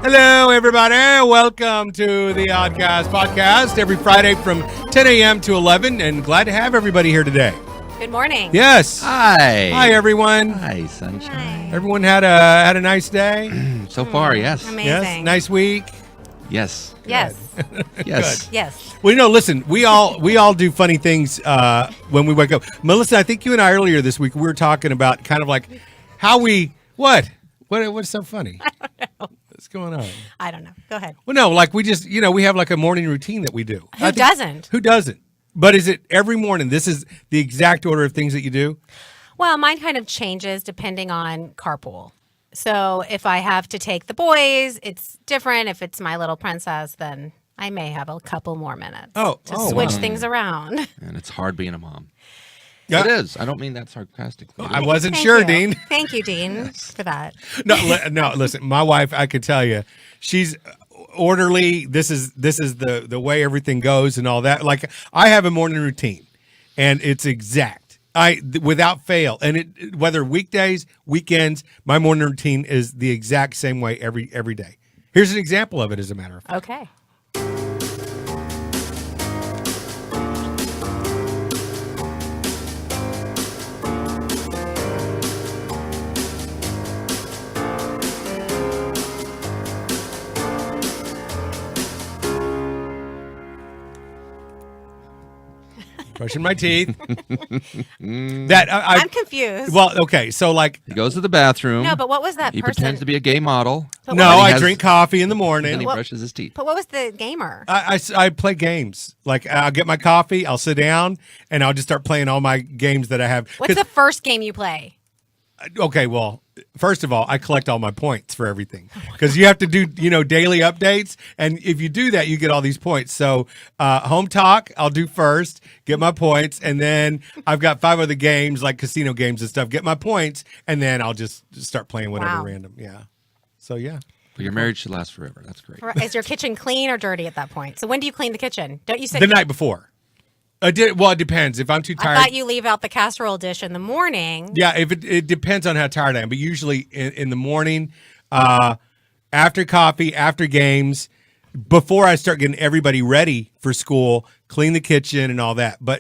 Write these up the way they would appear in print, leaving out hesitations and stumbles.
Hello, everybody. Welcome to the Oddcast podcast every Friday from 10 a.m. to 11, and glad to have everybody here today. Good morning. Yes. Hi. Hi, everyone. Hi, sunshine. Everyone had a nice day. So far, yes. Amazing. Yes. Nice week. Yes. Yes. Yes. Yes. Well, you know, listen, we all do funny things when we wake up. Melissa, I think you and I earlier this week we were talking about kind of like how we what's so funny? I don't know. What's going on? I don't know. Go ahead. Well, no, like we just we have like a morning routine that we do. Who doesn't? Who doesn't? But is it every morning? This is the exact order of things that you do? Well, mine kind of changes depending on carpool. So if I have to take the boys, it's different. If it's my little princess, then I may have a couple more minutes to switch wow. things around. And it's hard being a mom. Yeah. It is. I don't mean that sarcastically. I wasn't Thank sure, you. Dean. Thank you, Dean, for that. No, listen. My wife, I could tell you, she's orderly. This is the way everything goes and all that. Like I have a morning routine, and it's exact. Without fail, and whether weekdays, weekends, my morning routine is the exact same way every day. Here's an example of it, as a matter of fact. Okay. Brushing my teeth. I'm confused. Well, okay, so like. He goes to the bathroom. No, but what was that He person? pretends to be a gay model. But No, what was- I drink coffee in the And morning. then he What- brushes his teeth. But what was the gamer? I play games. Like I'll get my coffee, I'll sit down, and I'll just start playing all my games that I have. What's the first game you play? Okay, well, first of all, I collect all my points for everything because you have to do daily updates, and if you do that, you get all these points. So Home Talk, I'll do first, get my points, and then I've got 5 other games like casino games and stuff. Get my points, and then I'll just start playing whatever Wow. random. Yeah. So yeah. But your marriage should last forever. That's great. Is your kitchen clean or dirty at that point? So when do you clean the kitchen? Don't you say The night before. Well, it depends. If I'm too I tired. thought you leave out the casserole dish in the morning. Yeah, if it depends on how tired I am, but usually in the morning, after coffee, after games, before I start getting everybody ready for school, clean the kitchen and all that. But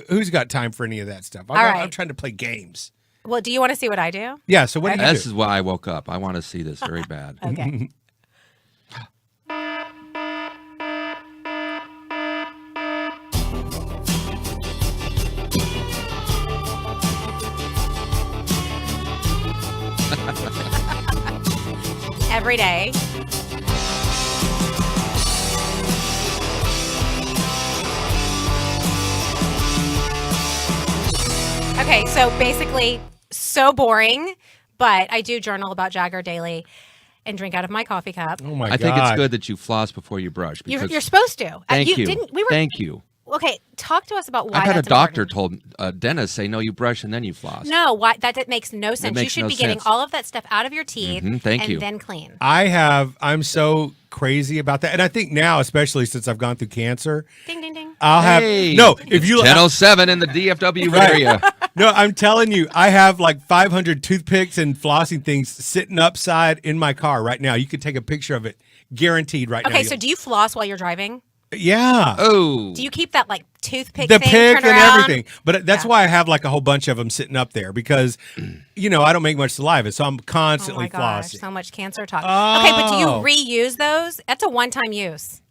who's got time for any of that stuff? I'm trying to play games. Well, do you want to see what I do? Yeah. So what do you This do? is why I woke up. I want to see this very bad. Okay. Every day. Okay, so basically, so boring, but I do journal about Jagger daily and drink out of my coffee cup. Oh my I god! think it's good that you floss before you brush. Because You're supposed to. Thank you. Didn't, we were, Thank you. Okay, talk to us about why I've had a that's doctor important. told dentist say no, you brush and then you floss. No, why that makes no sense. You makes should no be getting sense. all of that stuff out of your teeth Thank and you. then clean. I'm so crazy about that, and I think now, especially since I've gone through cancer, Ding, ding, ding. I'll have Hey, If you 10:07 in the DFW area. No, I'm telling you, I have like 500 toothpicks and flossing things sitting upside in my car right now. You could take a picture of it, guaranteed right now. Okay, so do you floss while you're driving? Yeah. Oh, Do you keep that like toothpick The thing pick turned and around? everything. But that's why I have like a whole bunch of them sitting up there because, I don't make much saliva. So I'm Oh constantly my gosh, flossing. so much cancer talk. Okay, but do you Oh. reuse those? That's a one-time use.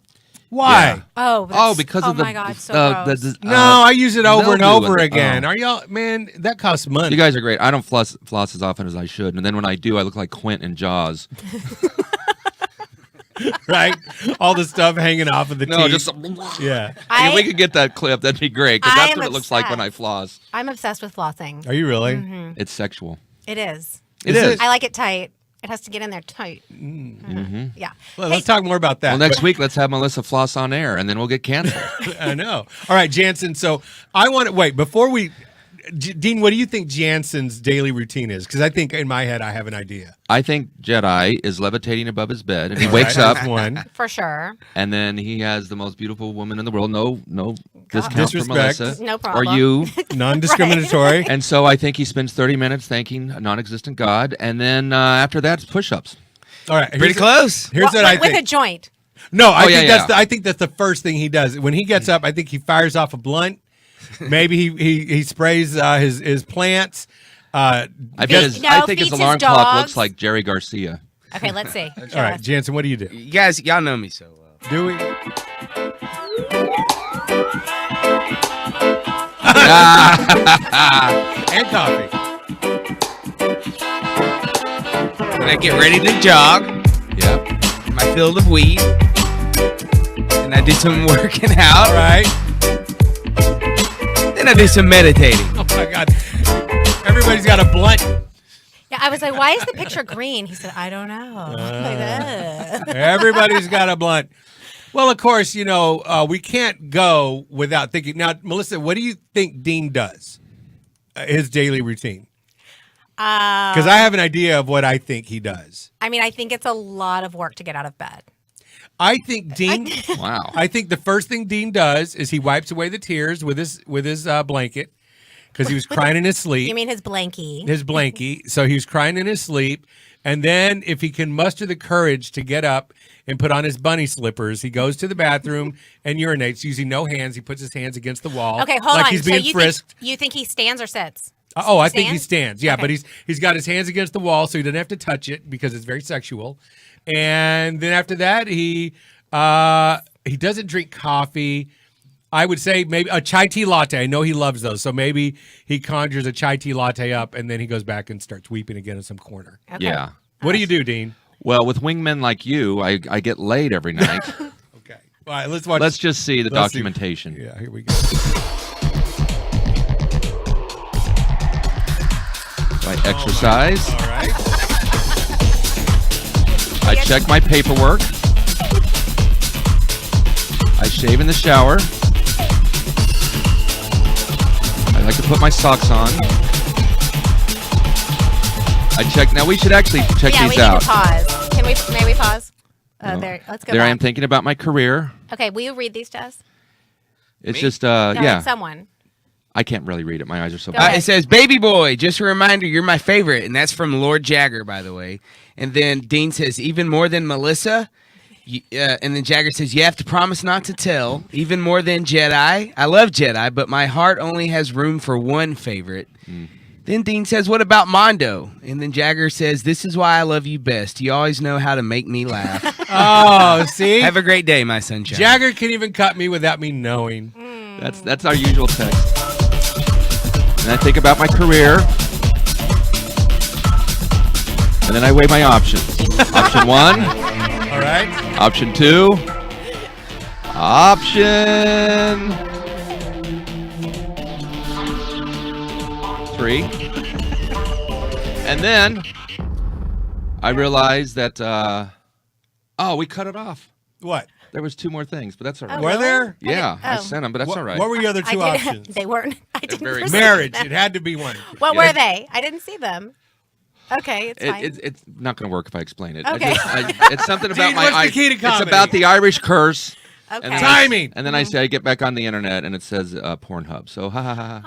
Why? Oh, because of the my God, so gross. No, I use it over and mildew over and- again. oh. Are y'all, man? That costs money. You guys are great. I don't floss as often as I should, and then when I do, I look like Quint in Jaws. Right? All the stuff hanging off of the No, teeth. just Yeah. If we could get that clip, that'd be great because I that's am what it looks like when I obsessed. floss. I'm obsessed with flossing. Are you really? It's sexual. It is. It Is is. it? I like it tight. It has to get in there tight. Yeah. Well, let's talk more about that. Well, next But- week let's have Melissa floss on air, and then we'll get canceled. I know. All right, Jansen. So I want to wait before we. Dean, what do you think Jansen's daily routine is? Because I think in my head I have an idea. I think Jedi is levitating above his bed, and he All wakes right, up, that's one. For sure. and then he has the most beautiful woman in the world. No discount for Disrespect. Melissa No problem. or you. Non-discriminatory. And so I think he spends 30 minutes thanking a non-existent God, and then after that, it's push-ups. All right, Pretty close. Here's what I With a think. joint. No, I Oh, yeah, think that's yeah. I think that's the first thing he does. When he gets up, I think he fires off a blunt. Maybe he sprays his plants. I Feeds- think his feeds alarm his clock dogs. looks like Jerry Garcia. Okay, let's see. All right, Jansen, what do you do? You guys, y'all know me so well. Do we? And coffee. When I get ready to jog, Yep. in my field of weed, and I do some working out, All right. then I do some meditating. Oh my God. Everybody's got a blunt. Yeah, I was like, why is the picture green? He said, I don't know. Like that. Everybody's got a blunt. Well, of course, we can't go without thinking. Now, Melissa, what do you think Dean does? His daily routine? Because I have an idea of what I think he does. I mean, I think it's a lot of work to get out of bed. I think Dean. Wow. I think the first thing Dean does is he wipes away the tears with his blanket because he was crying in his sleep. You mean his blankie? His blankie. So he was crying in his sleep. And then if he can muster the courage to get up and put on his bunny slippers, he goes to the bathroom and urinates using no hands. He puts his hands against the wall. Okay, hold like on. he's being so frisked. you think he stands or sits? Oh, I think he stands. Yeah, Okay. but he's got his hands against the wall, so he doesn't have to touch it because it's very sexual. And then after that, he doesn't drink coffee. I would say maybe a chai tea latte. I know he loves those, so maybe he conjures a chai tea latte up, and then he goes back and starts weeping again in some corner. Okay. Yeah. What do you do, Dean? Well, with wingmen like you, I get laid every night. Okay, all right, let's watch. Let's just see the Let's see. documentation. Yeah, here we go. I exercise. All right. I check my paperwork. I shave in the shower. I like to put my socks on. I check. Now we should actually check Yeah, we these need out. to pause. May we pause? No. There. Let's go There I back. am thinking about my career. Okay, will you read these to us? It's Me? just No, yeah. it's someone. I can't really read it. My eyes are so Go bad. ahead. It says, "Baby boy, just a reminder, you're my favorite," and that's from Lord Jagger, by the way. And then Dean says, "Even more than Melissa." And then Jagger says, "You have to promise not to tell. Even more than Jedi. I love Jedi, but my heart only has room for one favorite." Then Dean says, "What about Mondo?" And then Jagger says, "This is why I love you best. You always know how to make me laugh." Oh, see, Have a great day, my sunshine. Jagger can even cut me without me knowing. That's our usual text. And I think about my career. And then I weigh my options. Option 1, All right. option 2, option 3. And then I realized that we cut it off. What? There was 2 more things, but that's all right. Oh, Were really? there? Yeah, I Oh. sent them, but that's What, all right. what were your other two I did, options? They weren't. I didn't. very receive Marriage. them. It had to be one. What Yeah. were they? I didn't see them. Okay, it's fine. It's not going to work if I explain it. Okay. It's something about Gene, my. what's the key to It's comedy? about the Irish curse. Okay. And then Timing. And then I say I get back on the internet and it says Pornhub. So ha ha ha.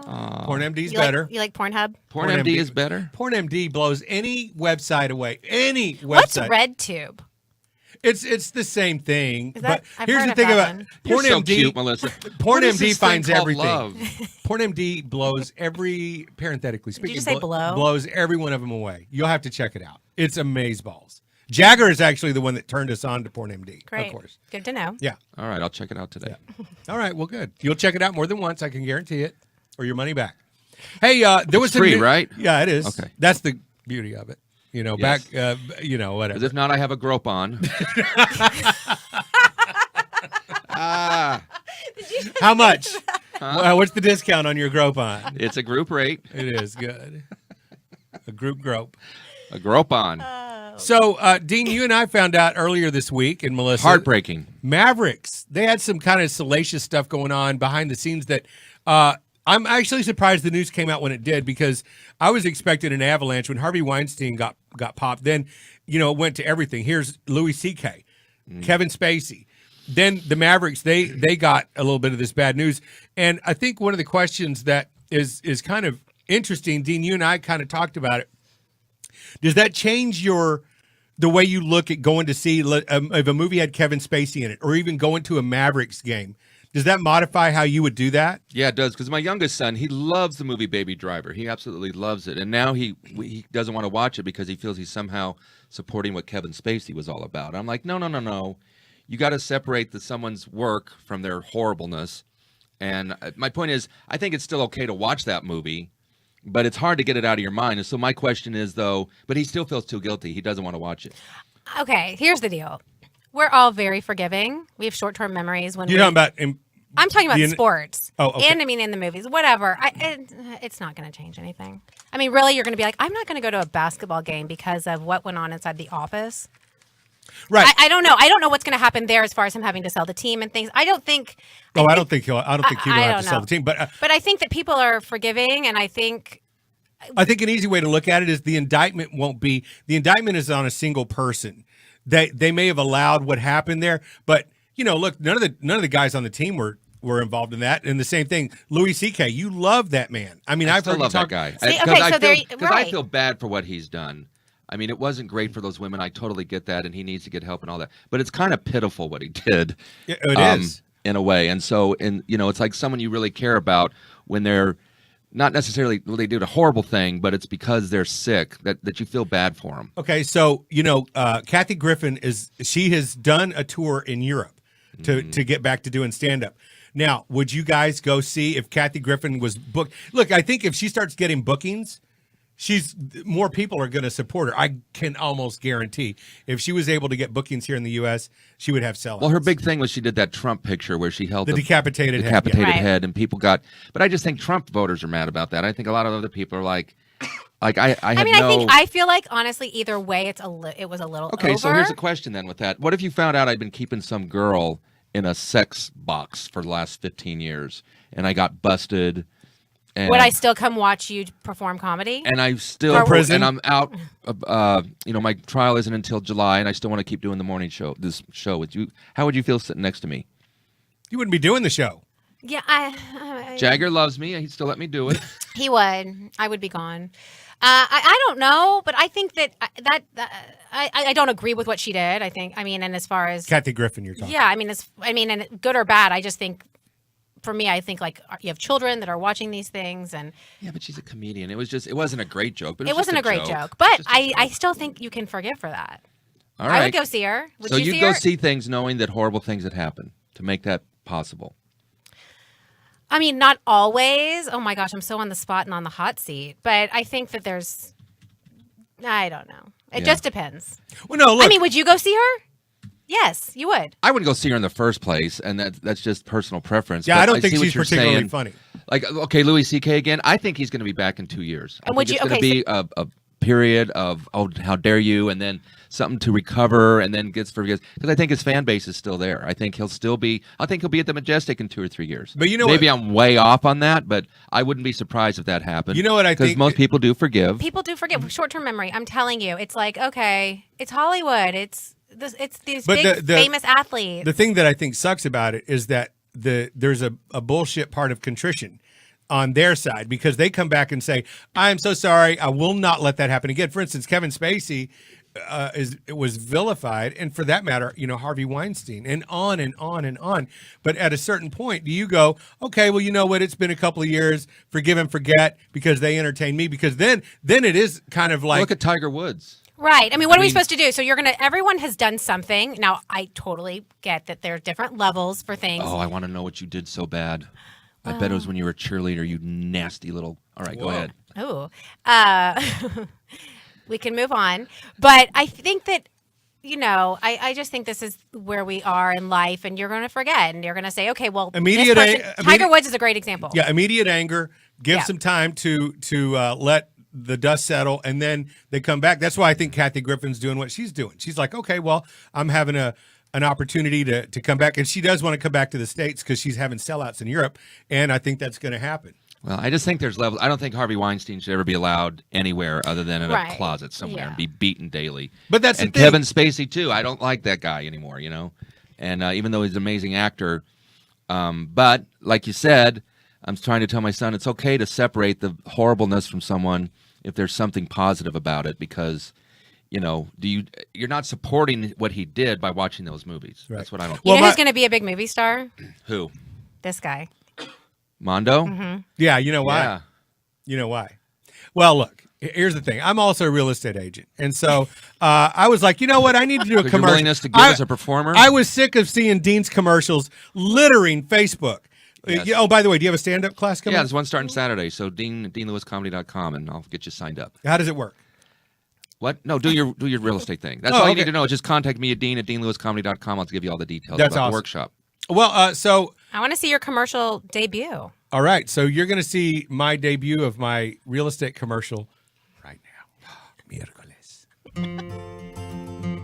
Oh. Porn MD's You better. Like, you like Pornhub? Porn Porn MD MD is better. Porn MD blows any website away. Any website. What's RedTube? It's the same thing. Is that- but I've here's heard the of thing that about one. You're Porn so MD. cute, Melissa. Porn What is MD this thing finds called everything. love? Porn MD blows every, parenthetically speaking, just say blow? blows every one of them away. You'll have to check it out. It's amazeballs. Jagger is actually the one that turned us on to PornMD. Great. Of course. Good to know. Yeah. All right, I'll check it out today. All right. Well, good. You'll check it out more than once. I can guarantee it, or your money back. Hey, there was free, a new, right? Yeah, it is. Okay. That's the beauty of it. Yes. Back. Whatever. Because if not, I have a grope on. How much? What's the discount on your Groupon? It's a group rate. It is good. A group grope. A grope on. So, Dean, you and I found out earlier this week, and Melissa, Heartbreaking. Mavericks, they had some kind of salacious stuff going on behind the scenes that I'm actually surprised the news came out when it did, because I was expecting an avalanche when Harvey Weinstein got popped. Then, it went to everything. Here's Louis C.K., Kevin Spacey. Then the Mavericks, they got a little bit of this bad news. And I think one of the questions that is kind of interesting, Dean, you and I kind of talked about it. Does that change the way you look at going to see if a movie had Kevin Spacey in it, or even going to a Mavericks game? Does that modify how you would do that? Yeah, it does. Because my youngest son, he loves the movie Baby Driver. He absolutely loves it. And now he doesn't want to watch it because he feels he's somehow supporting what Kevin Spacey was all about. I'm like, no. You got to separate someone's work from their horribleness. And my point is, I think it's still okay to watch that movie, but it's hard to get it out of your mind. And so my question is, though, but he still feels too guilty. He doesn't want to watch it. Okay, here's the deal. We're all very forgiving. We have short-term memories. When You're talking about I'm talking about sports. Oh, okay. And in the movies, whatever. It's not going to change anything. I mean, really, you're going to be like, I'm not going to go to a basketball game because of what went on inside the office. right. I don't know. I don't know what's going to happen there as far as him having to sell the team and things. I don't think. I don't think he'll have to don't sell know. the team. But But I think that people are forgiving, and I think an easy way to look at it is the indictment is on a single person. They may have allowed what happened there, but look, none of the guys on the team were involved in that. And the same thing, Louis C.K., you love that man. I mean, I I've still heard love you talk. that guy. See, okay, so there- Because right. I feel bad for what he's done. I mean, it wasn't great for those women. I totally get that, and he needs to get help and all that. But it's kind of pitiful what he did. It is. In a way. And so, it's like someone you really care about when they're not necessarily, they did a horrible thing, but it's because they're sick that you feel bad for them. Okay, so Kathy Griffin she has done a tour in Europe to get back to doing stand-up. Now, would you guys go see if Kathy Griffin was booked? Look, I think if she starts getting bookings, more people are going to support her. I can almost guarantee if she was able to get bookings here in the U.S., she would have sellouts. Well, her big thing was she did that Trump picture where she held the decapitated head. decapitated Right. head, and people got. But I just think Trump voters are mad about that. I think a lot of other people are like I feel like honestly, either way, it was a little Okay, over. so here's a question then with that. What if you found out I'd been keeping some girl in a sex box for the last 15 years and I got busted? And, Would I still come watch you perform comedy? And I still For prison? and I'm out. My trial isn't until July, and I still want to keep doing the morning show. This show with you. How would you feel sitting next to me? You wouldn't be doing the show. Yeah, I Jagger loves me. He'd still let me do it. he would. I would be gone. I don't know, but I think that I don't agree with what she did. And as far as Kathy Griffin, you're talking. yeah, and good or bad, I just think. For me, I think like you have children that are watching these things, and Yeah, but she's a comedian. It wasn't a great joke, but it wasn't a great joke. But I still think you can forgive for that. All right. I would go see her. Would so you you'd see go her? see things knowing that horrible things had happened to make that possible. I mean, not always. Oh my gosh, I'm so on the spot and on the hot seat. But I think that I don't know. It Yeah. just depends. Well, no, look. I mean, would you go see her? Yes, you would. I wouldn't go see her in the first place, and that's just personal preference. Yeah, but I don't think see what she's you're particularly saying. funny. Like, okay, Louis C.K. again. I think he's going to be back in 2 years. I And would think you- it's going okay, to be a period of how dare you, and then something to recover, and then gets forgiven. Because I think his fan base is still there. I think he'll be at the Majestic in 2 or 3 years. But you know maybe what? I'm way off on that, but I wouldn't be surprised if that happened. You know what I Because think- most people do forgive. People do forget short-term memory. I'm telling you, it's like okay, it's Hollywood. It's these But big famous athletes. The thing that I think sucks about it is that there's a bullshit part of contrition on their side, because they come back and say, I'm so sorry, I will not let that happen again. For instance, Kevin Spacey was vilified, and for that matter, Harvey Weinstein, and on and on and on. But at a certain point, do you go, okay, well, you know what? It's been a couple of years, forgive and forget, because they entertain me. Because then it is kind of like, Look at Tiger Woods. Right. I mean, what are we supposed to do? So everyone has done something. Now, I totally get that there are different levels for things. Oh, I want to know what you did so bad. I bet it was when you were a cheerleader, you nasty little. All right, go ahead. Oh, we can move on. But I think that, I just think this is where we are in life, and you're going to forget, and you're going to say, okay, well, Tiger Woods is a great example. Yeah, immediate anger. Give some time to let the dust settle, and then they come back. That's why I think Kathy Griffin's doing what she's doing. She's like, okay, well, I'm having an opportunity to come back, and she does want to come back to the States because she's having sellouts in Europe, and I think that's going to happen. Well, I just think there's levels. I don't think Harvey Weinstein should ever be allowed anywhere other than in a closet somewhere and be beaten daily. But that's and the thing. Kevin Spacey too. I don't like that guy anymore. And even though he's an amazing actor, but like you said, I'm trying to tell my son it's okay to separate the horribleness from someone if there's something positive about it, because you're not supporting what he did by watching those movies. Right. That's what I don't. You know who's going to be a big movie star? Who? This guy. Mondo? Mm-hmm. Yeah, you know why? Yeah. You know why? Well, look, here's the thing. I'm also a real estate agent. And so I was like, you know what? I need to do a commercial. Your willingness to give as a performer? I was sick of seeing Dean's commercials littering Facebook. Yes. Oh, by the way, do you have a stand-up class coming? Yeah, there's one starting Saturday. So DeanLewisComedy.com, and I'll get you signed up. How does it work? What? No, do your real estate thing. That's all you need to know. Just contact me at DeanLewisComedy.com. I'll give you all the details about the workshop. Well, so I want to see your commercial debut. All right, so you're going to see my debut of my real estate commercial right now. Miércoles.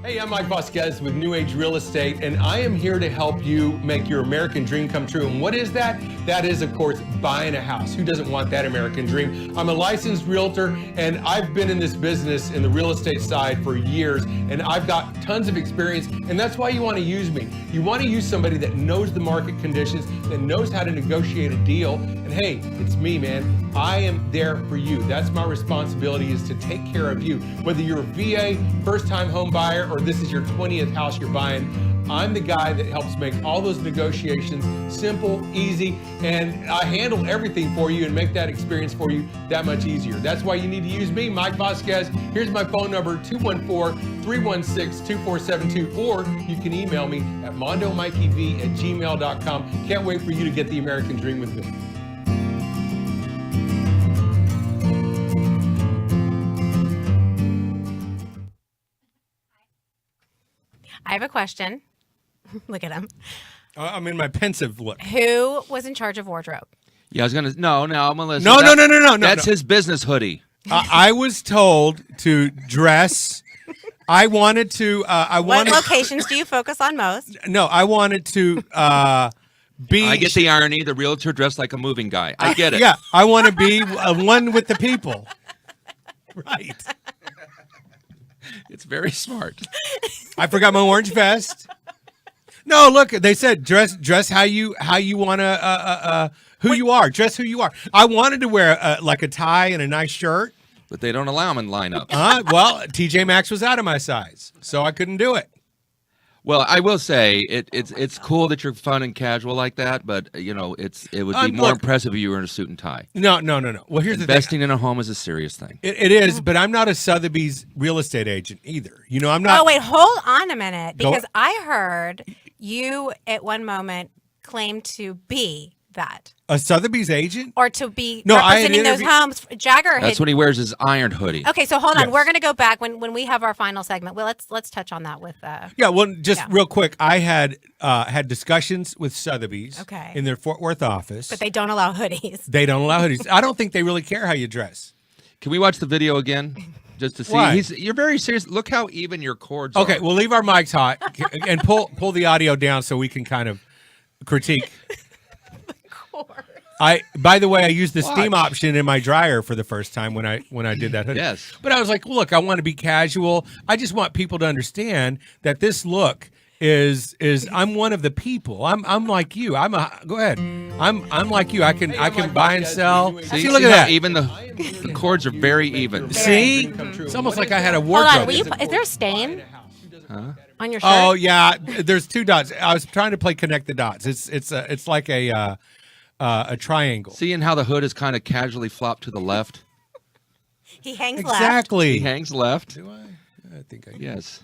Hey, I'm Mike Vasquez with New Age Real Estate, and I am here to help you make your American dream come true. And what is that? That is, of course, buying a house. Who doesn't want that American dream? I'm a licensed realtor, and I've been in this business in the real estate side for years, and I've got tons of experience, and that's why you want to use me. You want to use somebody that knows the market conditions, that knows how to negotiate a deal, and hey, it's me, man. I am there for you. That's my responsibility, is to take care of you. Whether you're a VA, first-time home buyer, or this is your 20th house you're buying, I'm the guy that helps make all those negotiations simple, easy, and I handle everything for you and make that experience for you that much easier. That's why you need to use me, Mike Vasquez. Here's my phone number, 214-316-2472, or you can email me at mondomikeyv@gmail.com. Can't wait for you to get the American dream with me. I have a question. Look at him. I'm in my pensive look. Who was in charge of wardrobe? Yeah, I was gonna. No, Melissa. No. That's his business hoodie. I was told to dress. I wanted to. What locations do you focus on most? No, I wanted to be. I get the irony. The realtor dressed like a moving guy. I get it. Yeah, I want to be one with the people. Right. It's very smart. I forgot my orange vest. No, look, they said dress how you want to who you are. Dress who you are. I wanted to wear like a tie and a nice shirt. But they don't allow them in lineups. Well, TJ Maxx was out of my size, so I couldn't do it. Well, I will say it's cool that you're fun and casual like that, but it would be more impressive if you were in a suit and tie. No. Well, here's the thing. Investing in a home is a serious thing. It is, but I'm not a Sotheby's real estate agent either. I'm not. Oh wait, hold on a minute, because I heard you at one moment claimed to be that. A Sotheby's agent? Or to be representing those homes. Jagger. That's when he wears his ironed hoodie. Okay, so hold on. Yes. We're going to go back when we have our final segment. Well, let's touch on that with. Real quick. I had discussions with Sotheby's. Okay. In their Fort Worth office. But they don't allow hoodies. They don't allow hoodies. I don't think they really care how you dress. Can we watch the video again? Just to see. Why? You're very serious. Look how even your cords are. Okay, we'll leave our mics hot and pull the audio down so we can kind of critique. By the way, I used the steam option in my dryer for the first time when I did that hoodie. Yes. But I was like, look, I want to be casual. I just want people to understand that this look is I'm one of the people. I'm like you. Go ahead. I'm like you. I can buy and sell. See, look at that. Even the cords are very even. See? It's almost like I had a wardrobe. Hold on. Is there a stain? Huh? On your shirt? Oh yeah, there's 2 dots. I was trying to connect the dots. It's like a triangle. Seeing how the hood is kind of casually flopped to the left. He hangs left. Exactly. He hangs left. Do I? I think I did. Yes.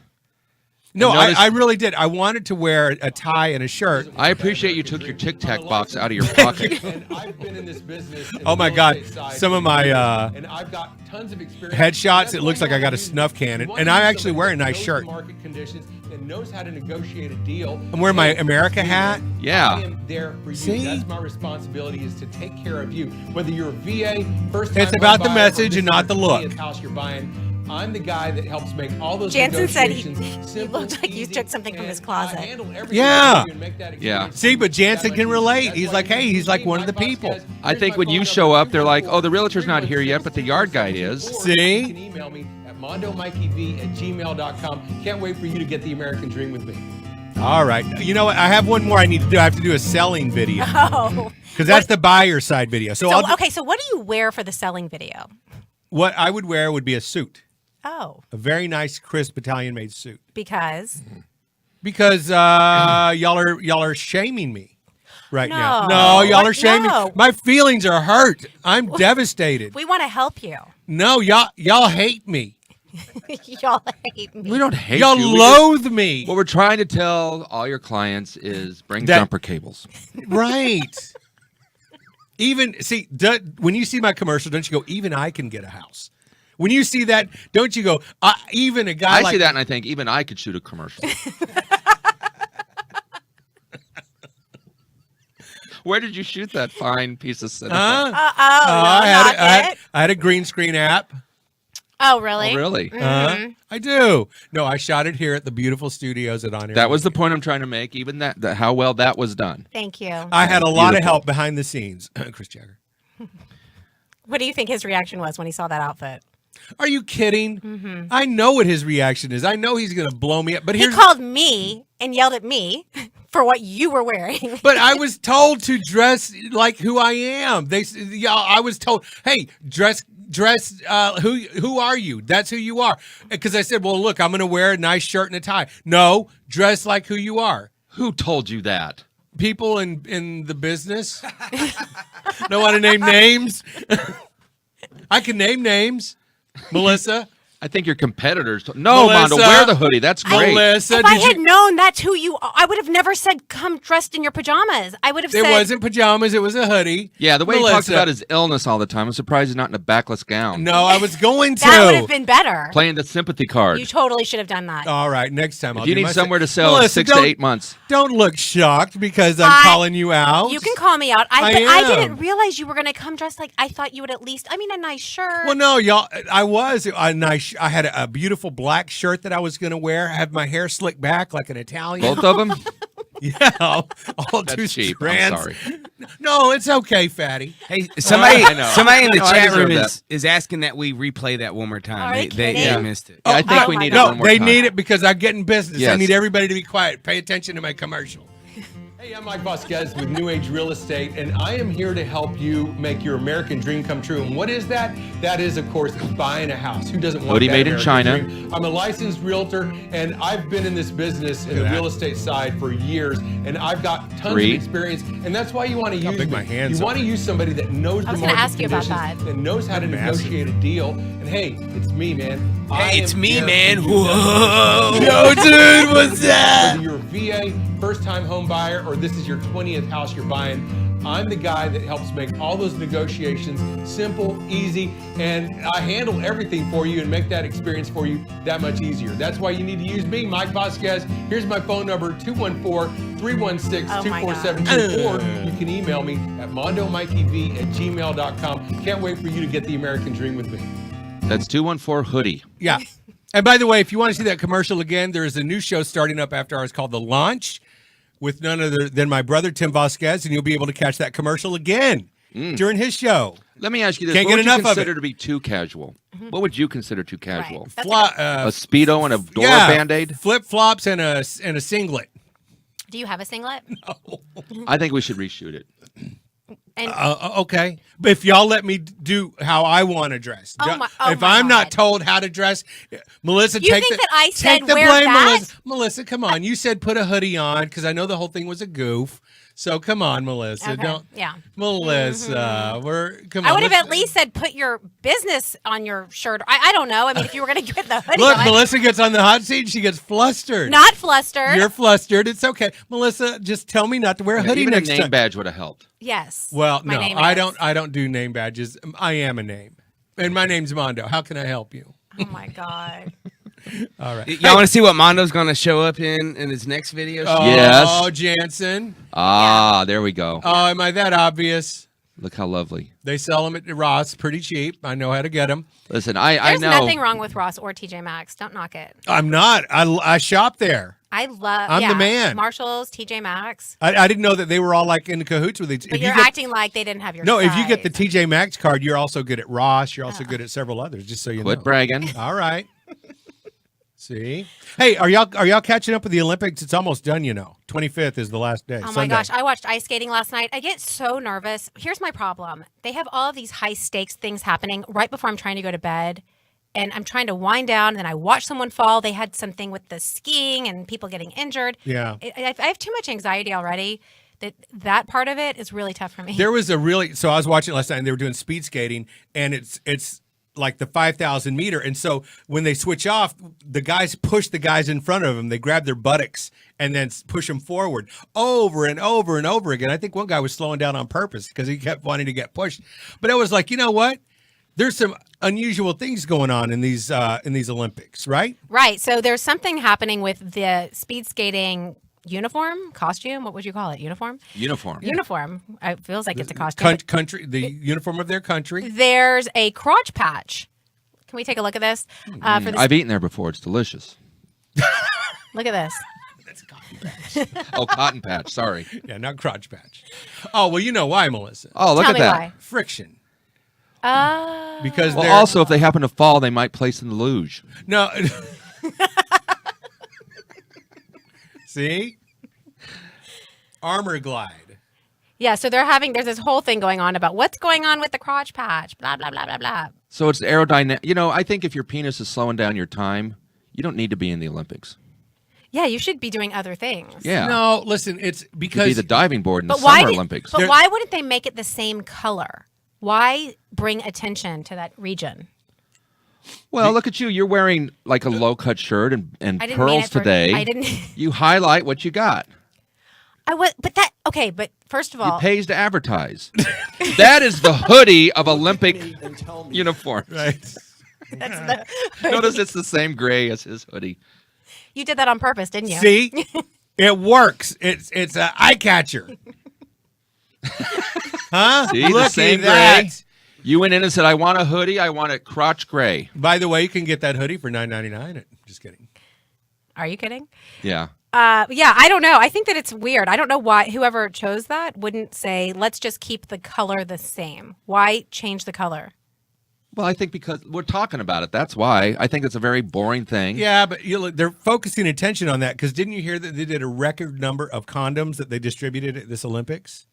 No, And notice- I really did. I wanted to wear a tie and a shirt. I appreciate you took your Tic Tac box out of your pocket. And I've been in this business. in Oh the my real God. estate side Some of for my, years, and I've got tons of experience. headshots, That's it why looks you like I got wanna a use snuff me. cannon, You wanna and I use actually somebody wear a that nice knows shirt. the market conditions, that knows how to negotiate a deal. I'm wearing my Hey, America it's me, hat. man. Yeah. I am there for you. See? That's my responsibility, is to take care of you. Whether you're a VA, first time It's about the home buyer, or message this and is not your the look. 20th house you're buying. I'm the guy that helps make all those Jansen said he negotiations simple, looked like you easy, took something from and his closet. I handle everything Yeah. for you and make that Yeah. experience See, but Jansen that can much relate. easier. He's That's like, why hey, you he's like need one of the my boss people. guys. I Here's think my when phone you number, show up, they're like, oh, the 214-316-3162, realtor's not here yet, but the yard guy is. or See? You can email me at mondomikeyv@gmail.com. Can't wait for you to get the American dream with me. All right. You know what? I have one more I need to do. I have to do a selling video Oh. because that's the buyer side video. So, So, I'll, okay, so what do you wear for the selling video? what I would wear would be a suit, Oh, a very nice, crisp Italian-made suit, because because y'all are shaming me right now. No. No, y'all What? are shaming. No. My feelings are hurt. I'm devastated. we want to help you. No, y'all hate me. Y'all hate me. We don't hate Y'all you. We loathe me. What we're trying to tell all your clients is bring That- jumper cables. Right. Even see, when you see my commercial, don't you go? Even I can get a house. When you see that, don't you go? Even a guy I like see that and I think even I could shoot a commercial. Where did you shoot that fine piece of cinema? I had a green screen app. Oh, really? Oh, really? I do. No, I shot it here at the beautiful studios at On Air. That was the point I'm trying to make. Even that how well that was done. Thank you. I had a lot of Beautiful. help behind the scenes. Chris Jagger. What do you think his reaction was when he saw that outfit? Are you kidding? I know what his reaction is. I know he's going to blow me up. But He here's called me and yelled at me for what you were wearing. But I was told to dress like who I am. I was told, hey, dress. Who are you? That's who you are. Because I said, well, look, I'm going to wear a nice shirt and a tie. No, dress like who you are. Who told you that? People in the business. Don't want to name names. I can name names. Melissa. I think your competitors. No, Melissa. Mondo, wear the hoodie. That's great. Melissa, If I did had you? known that's who you are, I would have never said come dressed in your pajamas. I would have It said wasn't pajamas. It was a hoodie. Yeah, the way he talks Melissa. about his illness all the time. I'm surprised he's not in a backless gown. No, I was going to. that would have been better. Playing the sympathy card. You totally should have done that. All right, next time. I'll If you do need my somewhere to se- sell Melissa, 6 to 8 months. Don't look shocked because I'm I- calling you out. You can call me out. I But I am. didn't realize you were going to come dressed like I thought you would at least. I mean, a nice shirt. Well, no, y'all. I was a nice. I had a beautiful black shirt that I was going to wear. I had my hair slicked back like an Italian. Both of them? Yeah, all two That's cheap. strands. I'm sorry. No, it's okay, fatty. Hey, somebody, I know. somebody in the No, I chat deserve room that. is asking that we replay that one more time. Are they They kidding? missed it. Yeah, I think Oh we my need God. it No, one more they time. need it because I get in business. I Yes. need everybody to be quiet. Pay attention to my commercial. Hey, I'm Mike Vasquez with New Age Real Estate, and I am here to help you make your American dream come true. And what is that? That is, of course, buying a house. Who doesn't want Hoodie that made in American China. dream? I'm a licensed realtor, and I've been in this business in the real estate side for years, and I've got tons Three. of experience. And that's why you want to use big me. my hands You want to use somebody that knows I the was gonna market ask you about conditions, that. knows how to Massive. negotiate a deal. And hey, it's me, man. I Hey, it's am me, here for man. you. Whoa. Yo, dude, what's that? Whether you're a VA, first-time home buyer, or this is your 20th house you're buying, I'm the guy that helps make all those negotiations simple, easy, and I handle everything for you and make that experience for you that much easier. That's why you need to use me, Mike Vasquez. Here's my phone number, 214-316-2472, or you can email me at mondomikeyv@gmail.com. Can't wait for you to get the American dream with me. That's 214 hoodie. Yeah. And by the way, if you want to see that commercial again, there is a new show starting up after ours called The Launch with none other than my brother, Tim Vasquez, and you'll be able to catch that commercial again during his show. Let me ask you this. Can't What get would you enough of consider it. to be too casual? What would you consider too casual? Right. That's Fly, A Speedo and a Dora Band-Aid? flip-flops and a singlet. Do you have a singlet? I think we should reshoot it. And Okay. But if y'all let me do how I want to dress. Oh my- oh if my I'm not God. told how to dress, Melissa, You take think the, that I said take the wear blame, that? Melissa. Melissa, come on. You said put a hoodie on because I know the whole thing was a goof. So come on, Melissa. Okay, Don't. yeah. Melissa, come on. I would have let's- at least said put your business on your shirt. I don't know. I mean, if you were going to get the hoodie Look, on. Melissa gets on the hot seat and she gets flustered. Not flustered. You're flustered. It's okay. Melissa, just tell me not to wear a hoodie Even a next name time. badge would have helped. Yes. Well, My no, name I is. don't. I don't do name badges. I am a name, and my name's Mondo. How can I help you? Oh my God. All right. Y'all want to see what Mondo's going to show up in his next video? Yes. Oh, Jansen. Ah, there we go. Oh, am I that obvious? Look how lovely. They sell them at Ross pretty cheap. I know how to get them. Listen, I There's know. nothing wrong with Ross or TJ Maxx. Don't knock it. I'm not. I shop there. I love. I'm the man. Marshalls, TJ Maxx. I didn't know that they were all like in cahoots with each. But if you're you get, acting like they didn't have your. no, if you get the size. TJ Maxx card, you're also good at Ross. You're also good at several others. Just so you Quit know. bragging. All right. See, hey, are y'all catching up with the Olympics? It's almost done, 25th is the last day. Oh my Sunday. gosh, I watched ice skating last night. I get so nervous. Here's my problem. They have all of these high stakes things happening right before I'm trying to go to bed. And I'm trying to wind down, and then I watch someone fall. They had something with the skiing and people getting injured. Yeah. I have too much anxiety already. That part of it is really tough for me. There was so I was watching it last night, and they were doing speed skating, and it's like the 5,000 meter, and so when they switch off, the guys push the guys in front of them. They grab their buttocks and then push them forward over and over and over again. I think one guy was slowing down on purpose because he kept wanting to get pushed. But it was like, you know what? There's some unusual things going on in these Olympics, right? Right. So there's something happening with the speed skating costume. What would you call it? Uniform? Uniform. Uniform. It feels like it's a costume. Country, the uniform of their country. There's a crotch patch. Can we take a look at this? For this, I've eaten there before. It's delicious. look at this. Oh, cotton patch. Sorry. Yeah, not crotch patch. Oh, well, you know why, Melissa? Oh, look Tell at me that. why. Friction. Because Well, they're also, if they happen to fall, they might place in the luge. no. See, armor glide. Yeah, so there's this whole thing going on about what's going on with the crotch patch, blah, blah, blah, blah, blah. So it's aerodynamic. I think if your penis is slowing down your time, you don't need to be in the Olympics. Yeah, you should be doing other things. Yeah. No, listen, it's You could be because the diving board in the But why Summer did- Olympics. But There- why wouldn't they make it the same color? Why bring attention to that region? Well, look at you. You're wearing like a low-cut shirt and I didn't mean pearls it for, today. I didn't. You highlight what you got. But first of all, It pays to advertise. That is the hoodie of Olympic uniform. right. that's Notice it's the same gray as his hoodie. you did that on purpose, didn't you? See, it works. It's an eye catcher. Huh? See, the Look same at that. gray. You went in and said, I want a hoodie. I want it crotch gray. By the way, you can get that hoodie for $9.99. Just kidding. Are you kidding? Yeah. Yeah, I don't know. I think that it's weird. I don't know why whoever chose that wouldn't say, let's just keep the color the same. Why change the color? Well, I think because we're talking about it. That's why. I think it's a very boring thing. Yeah, but they're focusing attention on that because didn't you hear that they did a record number of condoms that they distributed at this Olympics?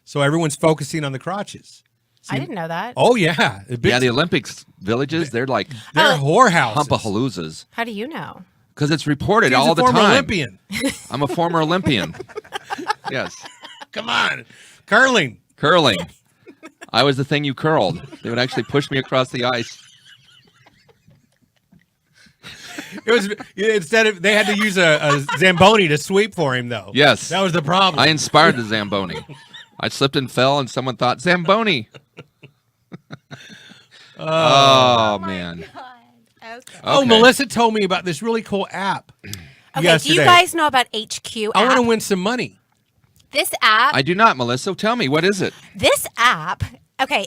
So everyone's focusing on the crotches. I didn't know that. Oh yeah, Yeah, the Olympics villages, they're like they're whorehouses. humpahaloozas. How do you know? Because it's reported He's all a the former time. Olympian. I'm a former Olympian. Yes. Come on, curling. Curling. I was the thing you curled. They would actually push me across the ice. It was instead of they had to use a Zamboni to sweep for him though. Yes. that was the problem. I inspired the Zamboni. I slipped and fell, and someone thought, Zamboni. Oh, man. Okay. Oh, Okay. Melissa told me about this really cool app. Okay, yesterday. do you guys know about HQ app? I want to win some money. This app, I do not, Melissa. Tell me, what is it? okay,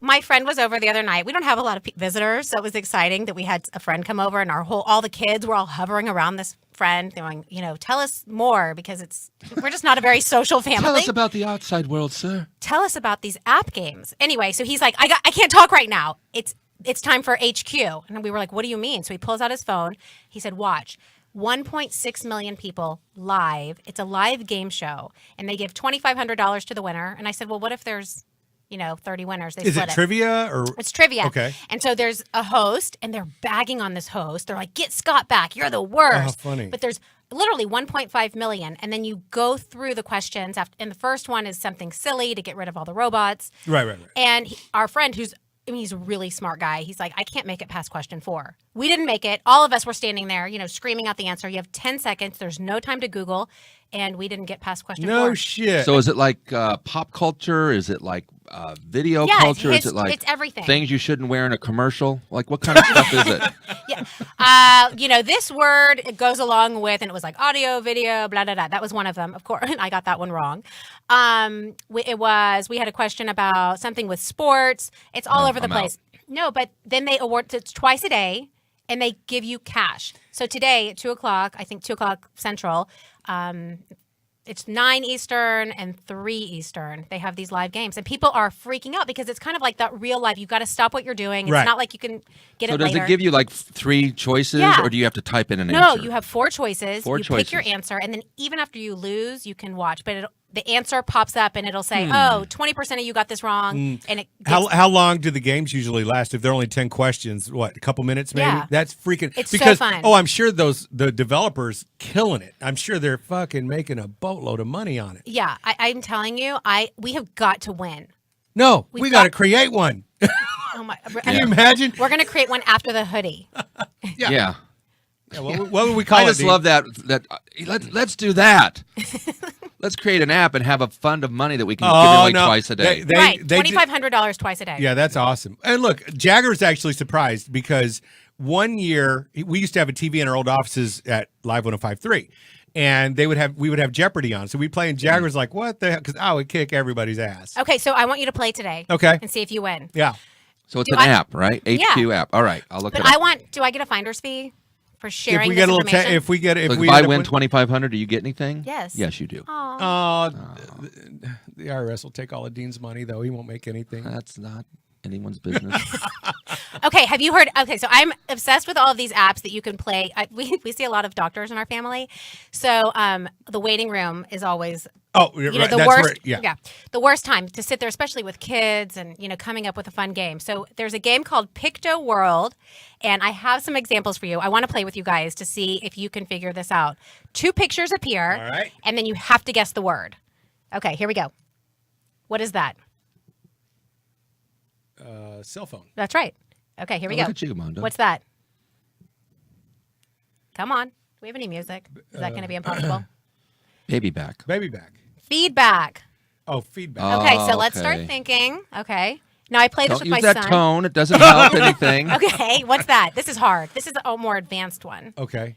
my friend was over the other night. We don't have a lot of visitors, so it was exciting that we had a friend come over and all the kids were all hovering around this friend going, tell us more because we're just not a very social family. Tell us about the outside world, sir. Tell us about these app games. Anyway, so he's like, I can't talk right now. It's time for HQ. And we were like, what do you mean? So he pulls out his phone. He said, watch. 1.6 million people live. It's a live game show. And they give $2,500 to the winner. And I said, well, what if there's, 30 winners? They Is split it trivia or? It's trivia. Okay. And so there's a host, and they're bagging on this host. They're like, get Scott back. You're the worst. Oh, funny. But there's literally 1.5 million. And then you go through the questions. And the first one is something silly to get rid of all the robots. Right. And our friend he's a really smart guy. He's like, I can't make it past question 4. We didn't make it. All of us were standing there, screaming out the answer. You have 10 seconds. There's no time to Google. And we didn't get past question 4. No shit. So is it like pop culture? Is it like video culture? Is it like it's everything. things you shouldn't wear in a commercial? Like what kind of stuff is it? Yeah. This word it goes along with, and it was like audio, video, blah, blah, blah. That was one of them, of course. I got that one wrong. We had a question about something with sports. It's all over the I'm place. No, but then they award it's twice a day, and they give you cash. So today at 2 o'clock, I think 2 o'clock Central, it's 9 Eastern and 3 Eastern. They have these live games, and people are freaking out because it's kind of like that real life. You've got to stop what you're doing. It's Right. not like you can get So it does later. it give you like 3 choices, Yeah. or do you have to type in an No, answer? you have 4 choices. Four you pick your choices. answer, and then even after you lose, you can watch. But the answer pops up, and it'll say, "Oh, 20% of you got this wrong." And it gets, How long do the games usually last? If they're only 10 questions, what, a couple minutes maybe? Yeah. That's freaking It's so because fun. I'm sure the developers killing it. I'm sure they're fucking making a boatload of money on it. yeah, I'm telling you, we have got to win. No, We've we got to got- create one. Oh my! Can you imagine? We're gonna create one after the hoodie. Yeah. Yeah, what would we call I it? just Dean? love that. Let's do that. Let's create an app and have a fund of money that we can give away twice a day. Right, they did- $2,500 twice a day. Yeah, that's awesome. And look, Jagger's actually surprised because one year we used to have a TV in our old offices at Live 105.3, and we would have Jeopardy on. So we play, and Jagger's like, "What the hell?" Because I would kick everybody's ass. Okay, so I want you to play today. Okay. And see if you win. Yeah. So it's Do an I- app, right? HQ app. All right, I'll look But it up. do I get a finder's fee for sharing If we this get a little, information? if we get, if Look, we if I end up win with- 2,500, do you get anything? Yes. Yes, you do. Aw. the IRS will take all of Dean's money, though. He won't make anything. That's not anyone's business. Okay, have you heard? Okay, so I'm obsessed with all of these apps that you can play. We see a lot of doctors in our family, so the waiting room is always Oh, the right, that's worst. where, yeah. The worst time to sit there, especially with kids and coming up with a fun game. So there's a game called Picto World, and I have some examples for you. I want to play with you guys to see if you can figure this out. 2 pictures appear, All right. and then you have to guess the word. Okay, here we go. What is that? Cell phone. That's right. Okay, here we Look go. at you, Mondo. What's that? Come on. Do we have any music? Is that going to be impossible? Baby back. Baby back. Feedback. Oh, feedback. Okay, Oh, so let's start okay. thinking. Okay. Now I play this Don't with use my that son. tone. It doesn't help anything. Okay, what's that? This is hard. This is a more advanced one. Okay.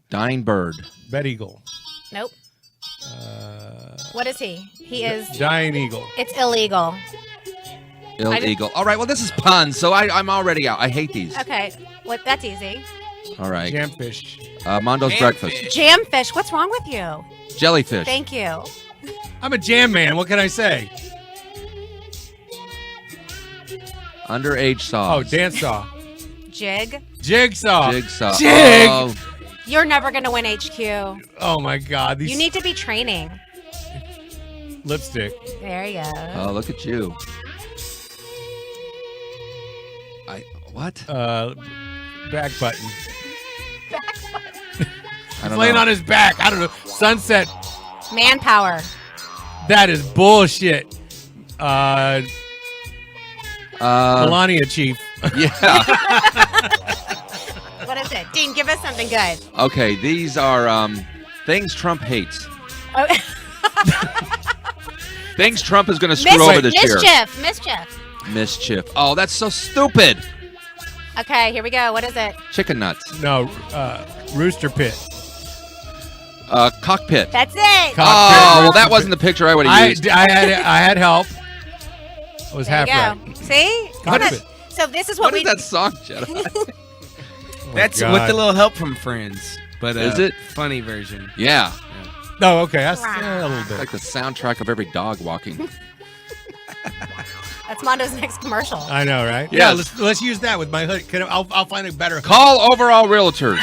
Dying bird. Bed eagle. Nope. What is he? He is. Dying eagle. It's illegal. Illegal. All right. Well, this is puns, so I'm already out. I hate these. Okay. That's easy. All right. Jamfish. Mondo's Jamfish. breakfast. Jamfish. What's wrong with you? Jellyfish. Thank you. I'm a jam man. What can I say? Underage saw. Oh, dance saw. Jig. Jigsaw. Jigsaw. Jig. Oh, You're never going to win HQ. Oh my God. These You need to be training. lipstick. There you go. oh, look at you. What? Back button. I don't Laying know. on his back. I don't know. Sunset. Manpower. That is bullshit. Melania chief. Yeah. What is it? Dean, give us something good. Okay. These are things Trump hates. Oh, Things Trump is going to screw over this year. Mischief. Mischief. Oh, that's so stupid. Okay, here we go. What is it? Chicken nuts. No, rooster pit. Cockpit. That's it. Oh, well, that wasn't the picture I would have used. I had help. I was There half you go. right. See? Cockpit. So this is what What we is that song, Jedi? That's God. with a little help from friends. But Is it? funny version? Yeah. No, okay. That's a little bit. Like the soundtrack of every dog walking. That's Mondo's next commercial. I know, right? Yes. Yeah, let's use that with my hood. I'll find a better. Call Overall Realtors.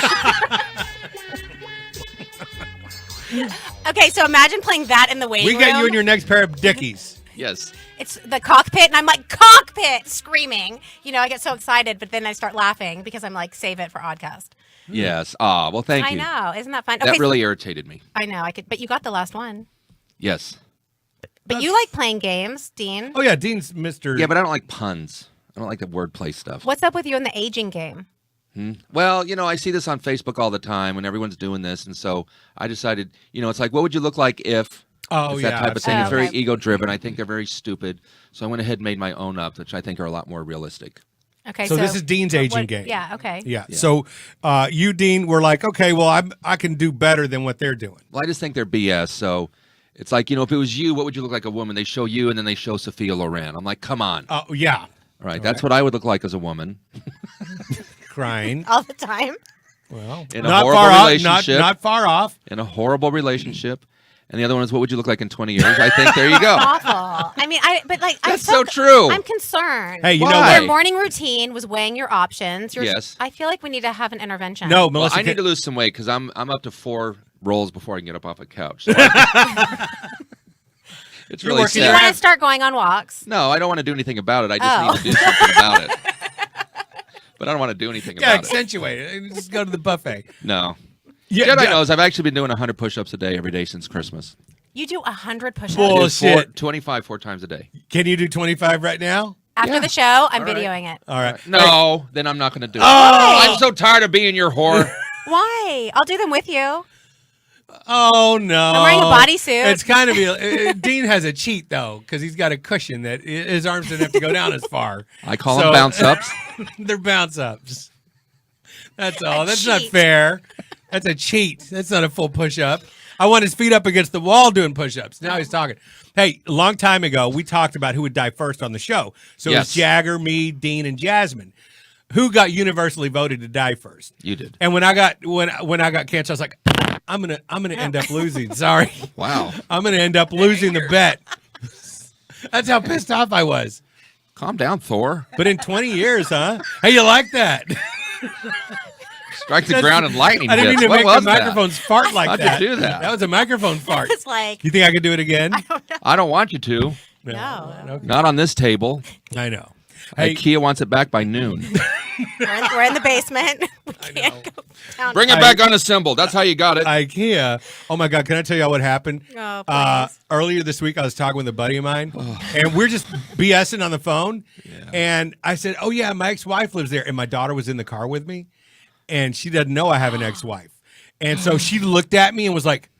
Okay, so imagine playing that in the waiting We room. got you in your next pair of Dickies. Yes. It's the cockpit, and I'm like, cockpit, screaming. I get so excited, but then I start laughing because I'm like, save it for Oddcast. Yes. Ah, well, thank I you. know. Isn't that fun? That really irritated me. I know. I could, but you got the last one. Yes. But you like playing games, Dean. Oh yeah, Dean's Mr. Yeah, but I don't like puns. I don't like the wordplay stuff. What's up with you in the aging game? Well, I see this on Facebook all the time when everyone's doing this, and so I decided, it's like, what would you look like if? Oh, It's that yeah, type of thing. I've It's very seen that. ego-driven. I think they're very stupid. So I went ahead and made my own up, which I think are a lot more realistic. Okay. So this is Dean's aging game. Yeah. Okay. Yeah. So you, Dean, were like, okay, well, I can do better than what they're doing. Well, I just think they're BS. So it's like, if it was you, what would you look like a woman? They show you, and then they show Sophia Loren. I'm like, come on. Oh yeah. Right. That's what I would look like as a woman. Crying. All the time. Well, In a not horrible far off. relationship. Not far off. In a horrible relationship. And the other one is, what would you look like in 20 years? I think there you go. Awful. I mean, but like, That's so true. I'm concerned. Hey, you know Why? what? Your morning routine was weighing your options. Yes. I feel like we need to have an intervention. No, Well, Melissa. I need can- to lose some weight because I'm up to 4 rolls before I can get up off a couch. So it's You're really working You your sad. want to start going on walks? No, I don't want to do anything about it. I Oh. just need to do something about it. But I don't want to do anything Yeah, about it. accentuate it. Just go to the buffet. No. Yeah, Jedi yeah. knows I've actually been doing 100 push-ups a day every day since Christmas. You do 100 push-ups Bull- I do Bullshit. 25 4 times a day. Can you do 25 right now? after Yeah. the show. I'm All right. videoing it. All right. No, then I'm not going to do it. Oh! I'm so tired of being your whore. Why? I'll do them with you. Oh no! I'm wearing a bodysuit. It's kind of Dean has a cheat though because he's got a cushion that his arms don't have to go down as far. I call So- them bounce ups. They're bounce ups. That's all. A That's not cheat. fair. That's a cheat. That's not a full push up. I want his feet up against the wall doing push ups. Now he's talking. Hey, a long time ago, we talked about who would die first on the show. So it was Yes. Jagger, me, Dean, and Jasmine. Who got universally voted to die first? You did. And when I got cancer, I was like, I'm gonna end up losing. Sorry. Wow. I'm gonna end up losing the bet. That's how pissed off I was. Calm down, Thor. But in 20 years, huh? Hey, you like that? Strike the ground and lightning I didn't hits. mean to What make was the microphones fart like How'd you that. do that? That was a microphone fart. It's like, You think I could do it again? that? I don't want you to. no. Okay. Not on this table. I know. Hey, IKEA wants it back by noon. We're in the basement. We can't go down. Bring it back unassembled. That's how you got it. IKEA. Oh my God! Can I tell you what happened? Oh, please. Earlier this week, I was talking with a buddy of mine, and we're just BSing on the phone. And I said, "Oh yeah, my ex-wife lives there," and my daughter was in the car with me, and she doesn't know I have an ex-wife, and so she looked at me and was like,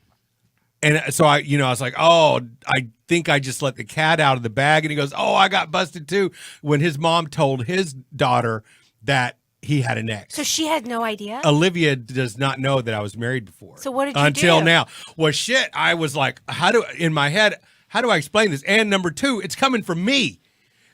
and so I was like, "Oh, I think I just let the cat out of the bag," and he goes, "Oh, I got busted too," when his mom told his daughter that he had an ex. So she had no idea? Olivia does not know that I was married before. So what did you until do? now? Well, shit. I was like, in my head, how do I explain this? And number two, it's coming from me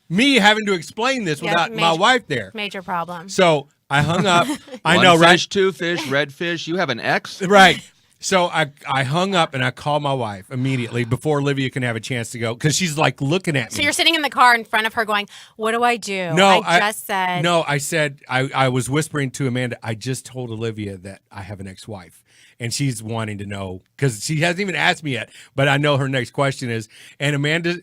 having to explain this Yeah, without my major- wife there. Major problem. So I hung up. I One know, right? fish, 2 fish, red fish. You have an X? Right. So I hung up and I called my wife immediately before Olivia can have a chance to go because she's like looking at me. So you're sitting in the car in front of her going, what do I do? No, I just said. No, I said I was whispering to Amanda. I just told Olivia that I have an ex-wife, and she's wanting to know because she hasn't even asked me yet. But I know her next question is, and Amanda,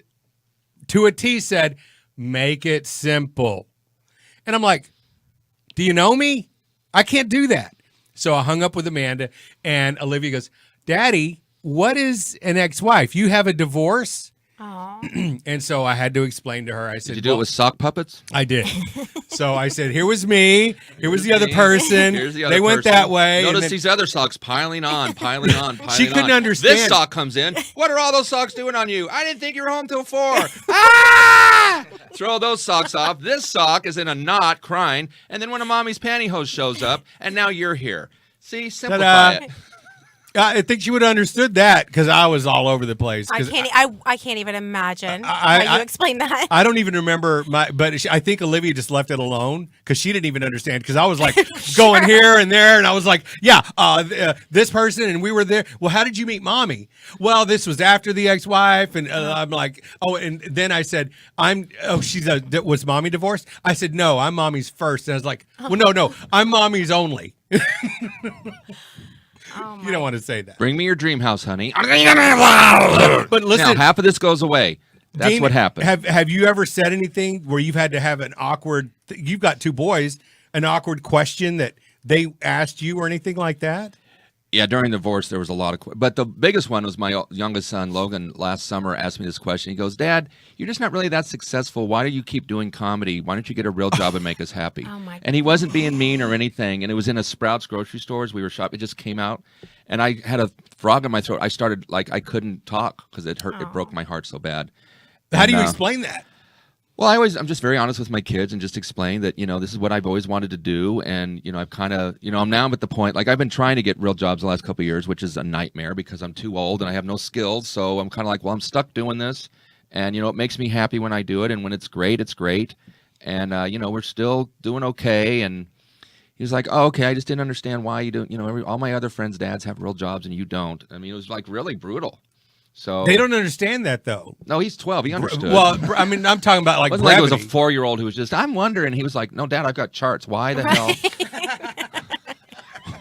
to a T, said, "Make it simple," and I'm like, "Do you know me? I can't do that." So I hung up with Amanda, and Olivia goes, "Daddy, what is an ex-wife? You have a divorce?" Oh. And so I had to explain to her. I said, Did you do it with sock puppets? I did. So I said, here was me. Here was the other person. Here's the other They went person. that way. and Notice then- these other socks piling on, piling on, piling on. She couldn't understand. This sock comes in. What are all those socks doing on you? I didn't think you were home till 4. Ah! Throw those socks off. This sock is in a knot crying. And then when a mommy's pantyhose shows up, and now you're here. See, simplify Ta-da. it. I think she would have understood that because I was all over the place. I 'Cause can't even imagine I- how you explain that. I don't even remember but I think Olivia just left it alone because she didn't even understand because I was like going here and there and I was like, yeah, this person and we were there. Well, how did you meet mommy? Well, this was after the ex-wife and I'm like, oh, and then I said, was mommy divorced? I said, no, I'm mommy's first. And I was like, well, no, I'm mommy's only. Oh You don't want to say that. Bring me your dream house, honey. But listen, Now, half of this goes away. That's Dean, what happened. Have you ever said anything where you've had to have an awkward? You've got 2 boys. An awkward question that they asked you or anything like that? Yeah, during the divorce, there was a lot of, but the biggest one was my youngest son, Logan, last summer asked me this question. He goes, Dad, you're just not really that successful. Why do you keep doing comedy? Why don't you get a real job and make us happy? Oh my and he wasn't being mean or anything. And it was in a Sprouts grocery stores. We were shopping. It just came out. And I had a frog in my throat. I started, like, I couldn't talk because it hurt. It broke my heart so bad. How do you And, explain that? Well, I'm just very honest with my kids and just explain that, this is what I've always wanted to do. And, I've kind of, I'm now at the point, like I've been trying to get real jobs the last couple of years, which is a nightmare because I'm too old and I have no skills. So I'm kind of like, well, I'm stuck doing this. And, it makes me happy when I do it. And when it's great, it's great. And, we're still doing okay. And he was like, oh, okay, I just didn't understand why you don't, all my other friends' dads have real jobs and you don't. I mean, it was like really brutal. So They don't understand that, though. No, he's 12. He understood. Well, I mean, I'm talking about like It wasn't like it brevity. was a 4-year-old who was just, I'm wondering. He was like, no, Dad, I've got charts. Why the hell?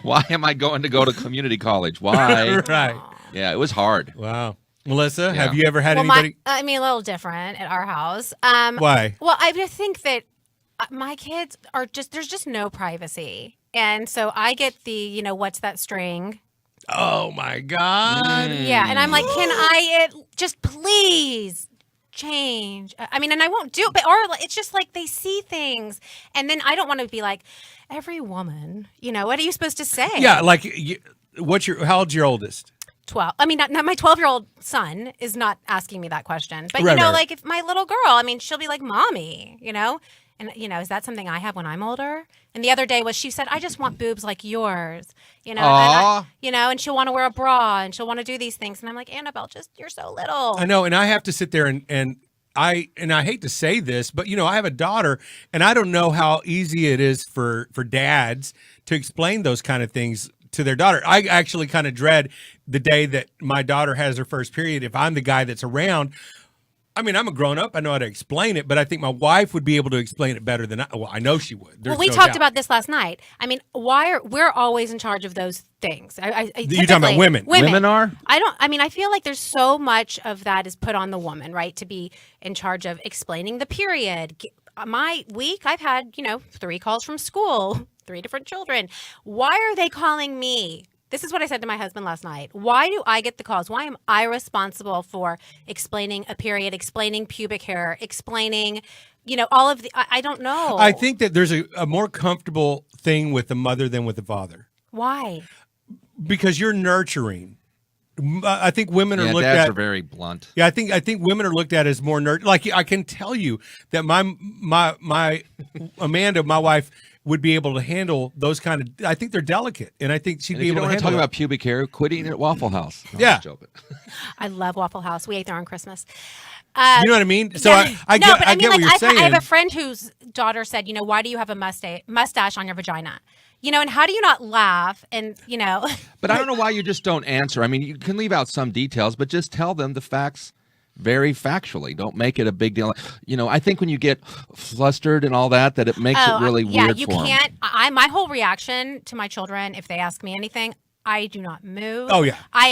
Why am I going to go to community college? Why? Right. Yeah, it was hard. Wow. Melissa, Yeah. have you ever had Well, anybody? a little different at our house. Why? Well, I just think that my kids are there's just no privacy. And so I get the, what's that string? Oh, my God. Yeah. And I'm like, can I just please change? I mean, and I won't do it, but, or it's just like they see things. And then I don't want to be like, every woman, what are you supposed to say? Yeah, like, how old's your oldest? 12. I mean, not my 12-year-old son is not asking me that question. But, Right, right. like if my little girl, I mean, she'll be like, Mommy, And, is that something I have when I'm older? And the other day she said, I just want boobs like yours, Aw. and she'll want to wear a bra and she'll want to do these things. And I'm like, Annabelle, you're so little. I know, and I have to sit there and I hate to say this, but I have a daughter, and I don't know how easy it is for dads to explain those kind of things to their daughter. I actually kind of dread the day that my daughter has her first period if I'm the guy that's around. I mean, I'm a grown up. I know how to explain it, but I think my wife would be able to explain it better than I know she would. There's Well, we no talked doubt. about this last night. I mean, we're always in charge of those things? You're talking about typically- women. Women are? I mean, I feel like there's so much of that is put on the woman, right? To be in charge of explaining the period. My week, I've had, 3 calls from school, 3 different children. Why are they calling me? This is what I said to my husband last night. Why do I get the calls? Why am I responsible for explaining a period, explaining pubic hair, explaining, all of the, I don't know. I think that there's a more comfortable thing with the mother than with the father Why? because you're nurturing. I think women are Yeah, looked dads at. are very blunt. Yeah, I think women are looked at as more Like I can tell you that my Amanda, my wife, would be able to handle those kind of. I think they're delicate, and I think she'd And be if you able don't to want to handle talk it. about pubic hair, quit eating at Waffle House. No, I'm Yeah. just joking. I love Waffle House. We ate there on Christmas. You know what I mean? So Yeah. I No, get, but I get what you're saying. I have a friend whose daughter said, why do you have a mustache on your vagina? And how do you not laugh? And, But I don't know why you just don't answer. I mean, you can leave out some details, but just tell them the facts very factually. Don't make it a big deal. I think when you get flustered and all that it makes it really weird you for 'em. can't. My whole reaction to my children, if they ask me anything, I do not move. Oh, yeah. I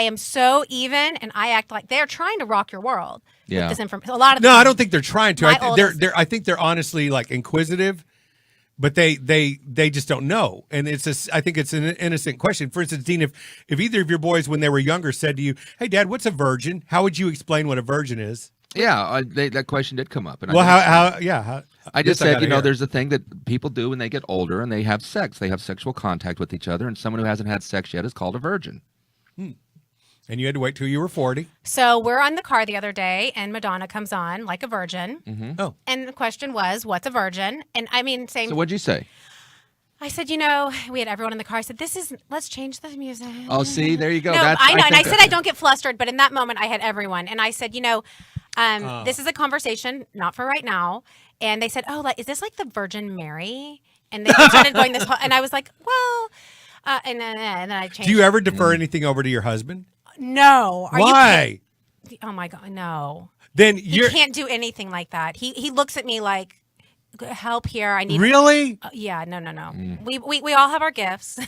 am so even, and I act like they're trying to rock your world. Yeah. With this information. A lot of No, the I don't think they're trying to. My I think they're honestly like inquisitive, but they just don't know. And I think it's an innocent question. For instance, Dean, if either of your boys when they were younger said to you, "Hey, Dad, what's a virgin?" How would you explain what a virgin is? Yeah, that question did come up. And Well, I I just guess said, gotta hear. there's a thing that people do when they get older and they have sex. They have sexual contact with each other, and someone who hasn't had sex yet is called a virgin. And you had to wait till you were 40. So we're on the car the other day, and Madonna comes on like a virgin. Mm-hmm. Oh, And the question was, what's a virgin? And I mean, same. So what'd you say? I said, we had everyone in the car. I said, let's change the music. Oh, see, there you go. No, That's, I know. And I think said, I don't get flustered. But in that moment, I had everyone. And I said, this is a conversation, not for right now. And they said, is this like the Virgin Mary? And they started going this whole, and I was like, well, and then I changed. do you ever defer anything over to your husband? No. Are Why? You kidding? Oh my God, no. Then He you're can't do anything like that. He looks at me like, help here. I need really. Yeah, no. We all have our gifts.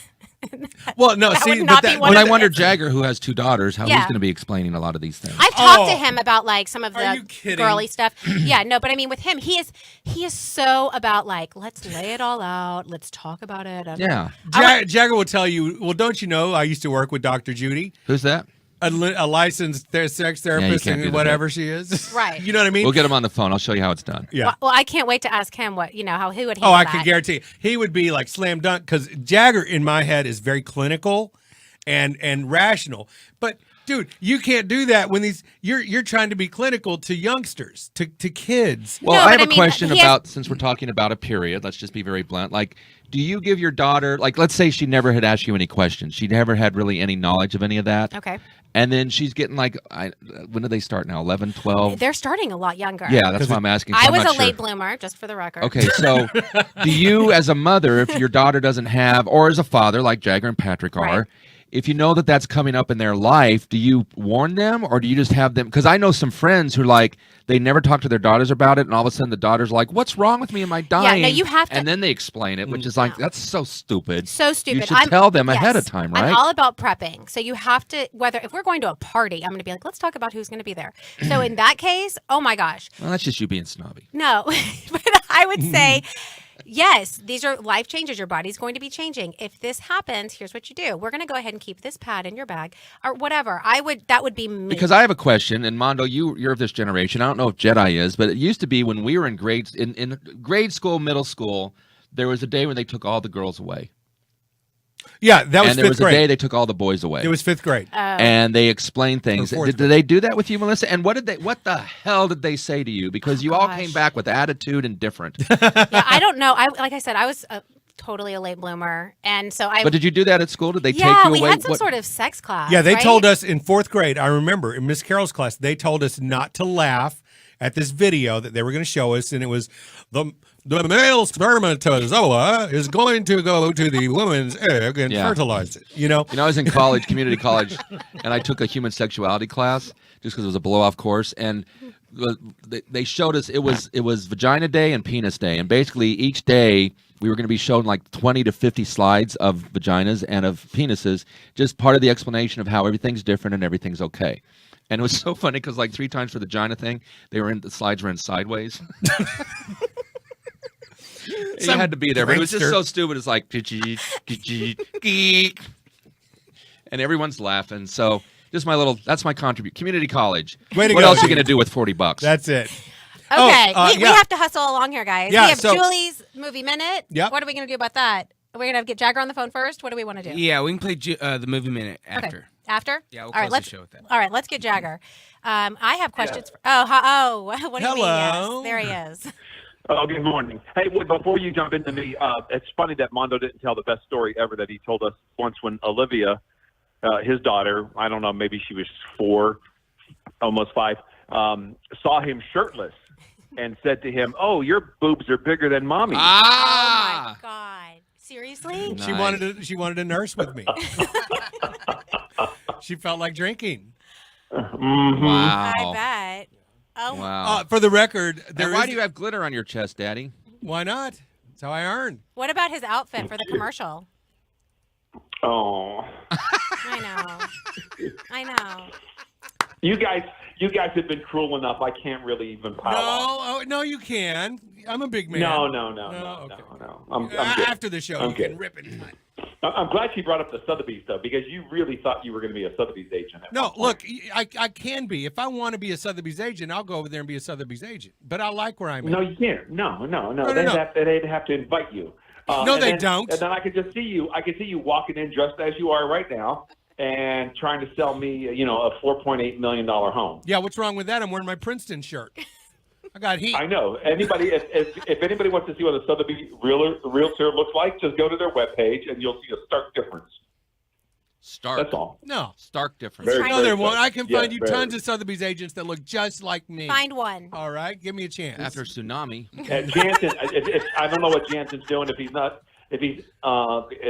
Well, no, That see, would not but be that, one But of I the wonder answers. Jagger, who has 2 daughters, how he's Yeah. going to be explaining a lot of these things. I've talked to Oh. him about like some of Are the you kidding? girly stuff. Yeah, no, but I mean with him, he is so about like let's lay it all out, let's talk about it. Yeah. Jagger will tell you, well, don't you know I used to work with Dr. Judy, Who's that? a licensed sex therapist can't do and that. whatever she is. Right. You know what I mean? We'll get him on the phone. I'll show you how it's done. Yeah. Well, I can't wait to ask him what how he would. Oh, I handle can that. guarantee he would be like slam dunk because Jagger in my head is very clinical and rational. But dude, you can't do that when you're trying to be clinical to youngsters, to kids. Well, No, I have but a I mean, question he has- about, since we're talking about a period, let's just be very blunt. Like, do you give your daughter, like, let's say she never had asked you any questions. She never had really any knowledge of any of that. Okay. And then she's getting like, when do they start now? 11, 12? They're starting a lot younger. Yeah, that's why I'm asking. So I I'm was a not sure. late bloomer, just for the record. Okay, so do you, as a mother, if your daughter doesn't have, or as a father, like Jagger and Patrick are, Right. if you know that that's coming up in their life, do you warn them, or do you just have them? Because I know some friends who like they never talk to their daughters about it, and all of a sudden the daughter's like, "What's wrong with me? Am I dying?" no, you have to- and then they explain it, which is like that's so stupid. So stupid. You should tell them ahead of yes, time, right? I'm all about prepping. So you have to, if we're going to a party, I'm going to be like, let's talk about who's going to be there. So in that case, oh my gosh, Well, that's just you being snobby. no. But I would say, yes, these are life changes. Your body's going to be changing. If this happens, here's what you do. We're going to go ahead and keep this pad in your bag or whatever. That would be me. Because I have a question, and Mondo, you're of this generation. I don't know if Jedi is, but it used to be when we were in grade school, middle school, there was a day when they took all the girls away. Yeah, that was And there fifth was a day grade. they took all the boys away. It was fifth grade. And they explained things. Or fourth Did they do that with you, Melissa? And what the hell did they say to you? Because you all gosh. came back with attitude and different. Yeah, I don't know. Like I said, I was totally a late bloomer, and so I. But did you do that at school? Did they take yeah, you we away? had some What- sort of sex class. Yeah, they right? told us in fourth grade. I remember in Miss Carroll's class, they told us not to laugh at this video that they were going to show us, and it was the male spermatozoa is going to go to the woman's egg and Yeah. fertilize it. You know, You know, I was in college, community college, and I took a human sexuality class just because it was a blow-off course, and they showed us it was Vagina Day and Penis Day, and basically each day we were going to be shown like 20 to 50 slides of vaginas and of penises, just part of the explanation of how everything's different and everything's okay. And it was so funny because like 3 times for the vagina thing, the slides were in sideways. You had to be there, but it was just prankster. so stupid. It's like, and everyone's laughing. So just that's my contribute. Community college. Way to What go, else are you dude. going to do with $40? that's it. Okay, we yeah. have to hustle along here, guys. Yeah, we have so- Julie's movie minute. Yep. What are we going to do about that? We're going to get Jagger on the phone first. What do we want to do? Yeah, we can play the movie minute after. Okay. After? Yeah, we'll all right, close the let's show with that. All right, let's get Jagger. I have questions. What do you mean? Hello. Yes, there he is. Oh, good morning. Hey, before you jump into me, it's funny that Mondo didn't tell the best story ever that he told us once when Olivia, his daughter, I don't know, maybe she was 4, almost 5, saw him shirtless and said to him, "Oh, your boobs are bigger than mommy." Oh Ah! my God! Seriously? She wanted to nurse with me. She felt like drinking. Wow. I bet. Oh, Wow. For the record, And why do you have glitter on your chest, Daddy? Why not? That's how I earn. what about his outfit for the commercial? Oh, I know. I know. you guys have been cruel enough. I can't really even pile on. No, you can. I'm a big man. No. okay. I'm good. After the show, I'm you can good. rip and cut. I'm glad she brought up the Sotheby's though, because you really thought you were going to be a Sotheby's agent. at No, one point. look, I can be. If I want to be a Sotheby's agent, I'll go over there and be a Sotheby's agent. But I like where I'm at. No, you can't. No. no. They'd have to invite you. No, and they then- don't. And then I could just see you. I could see you walking in dressed as you are right now, and trying to sell me, a $4.8 million home. Yeah, what's wrong with that? I'm wearing my Princeton shirt. I got heat. I know. Anybody, if anybody wants to see what a Sotheby's realtor looks like, just go to their webpage and you'll see a stark difference. Stark. That's all. No. Stark difference. Very, No, there very won't. stark. I can Yeah, find you very. tons of Sotheby's agents that look just like me. Find one. All right, give me a chance. After tsunami. Jansen, I don't know what Jansen's doing if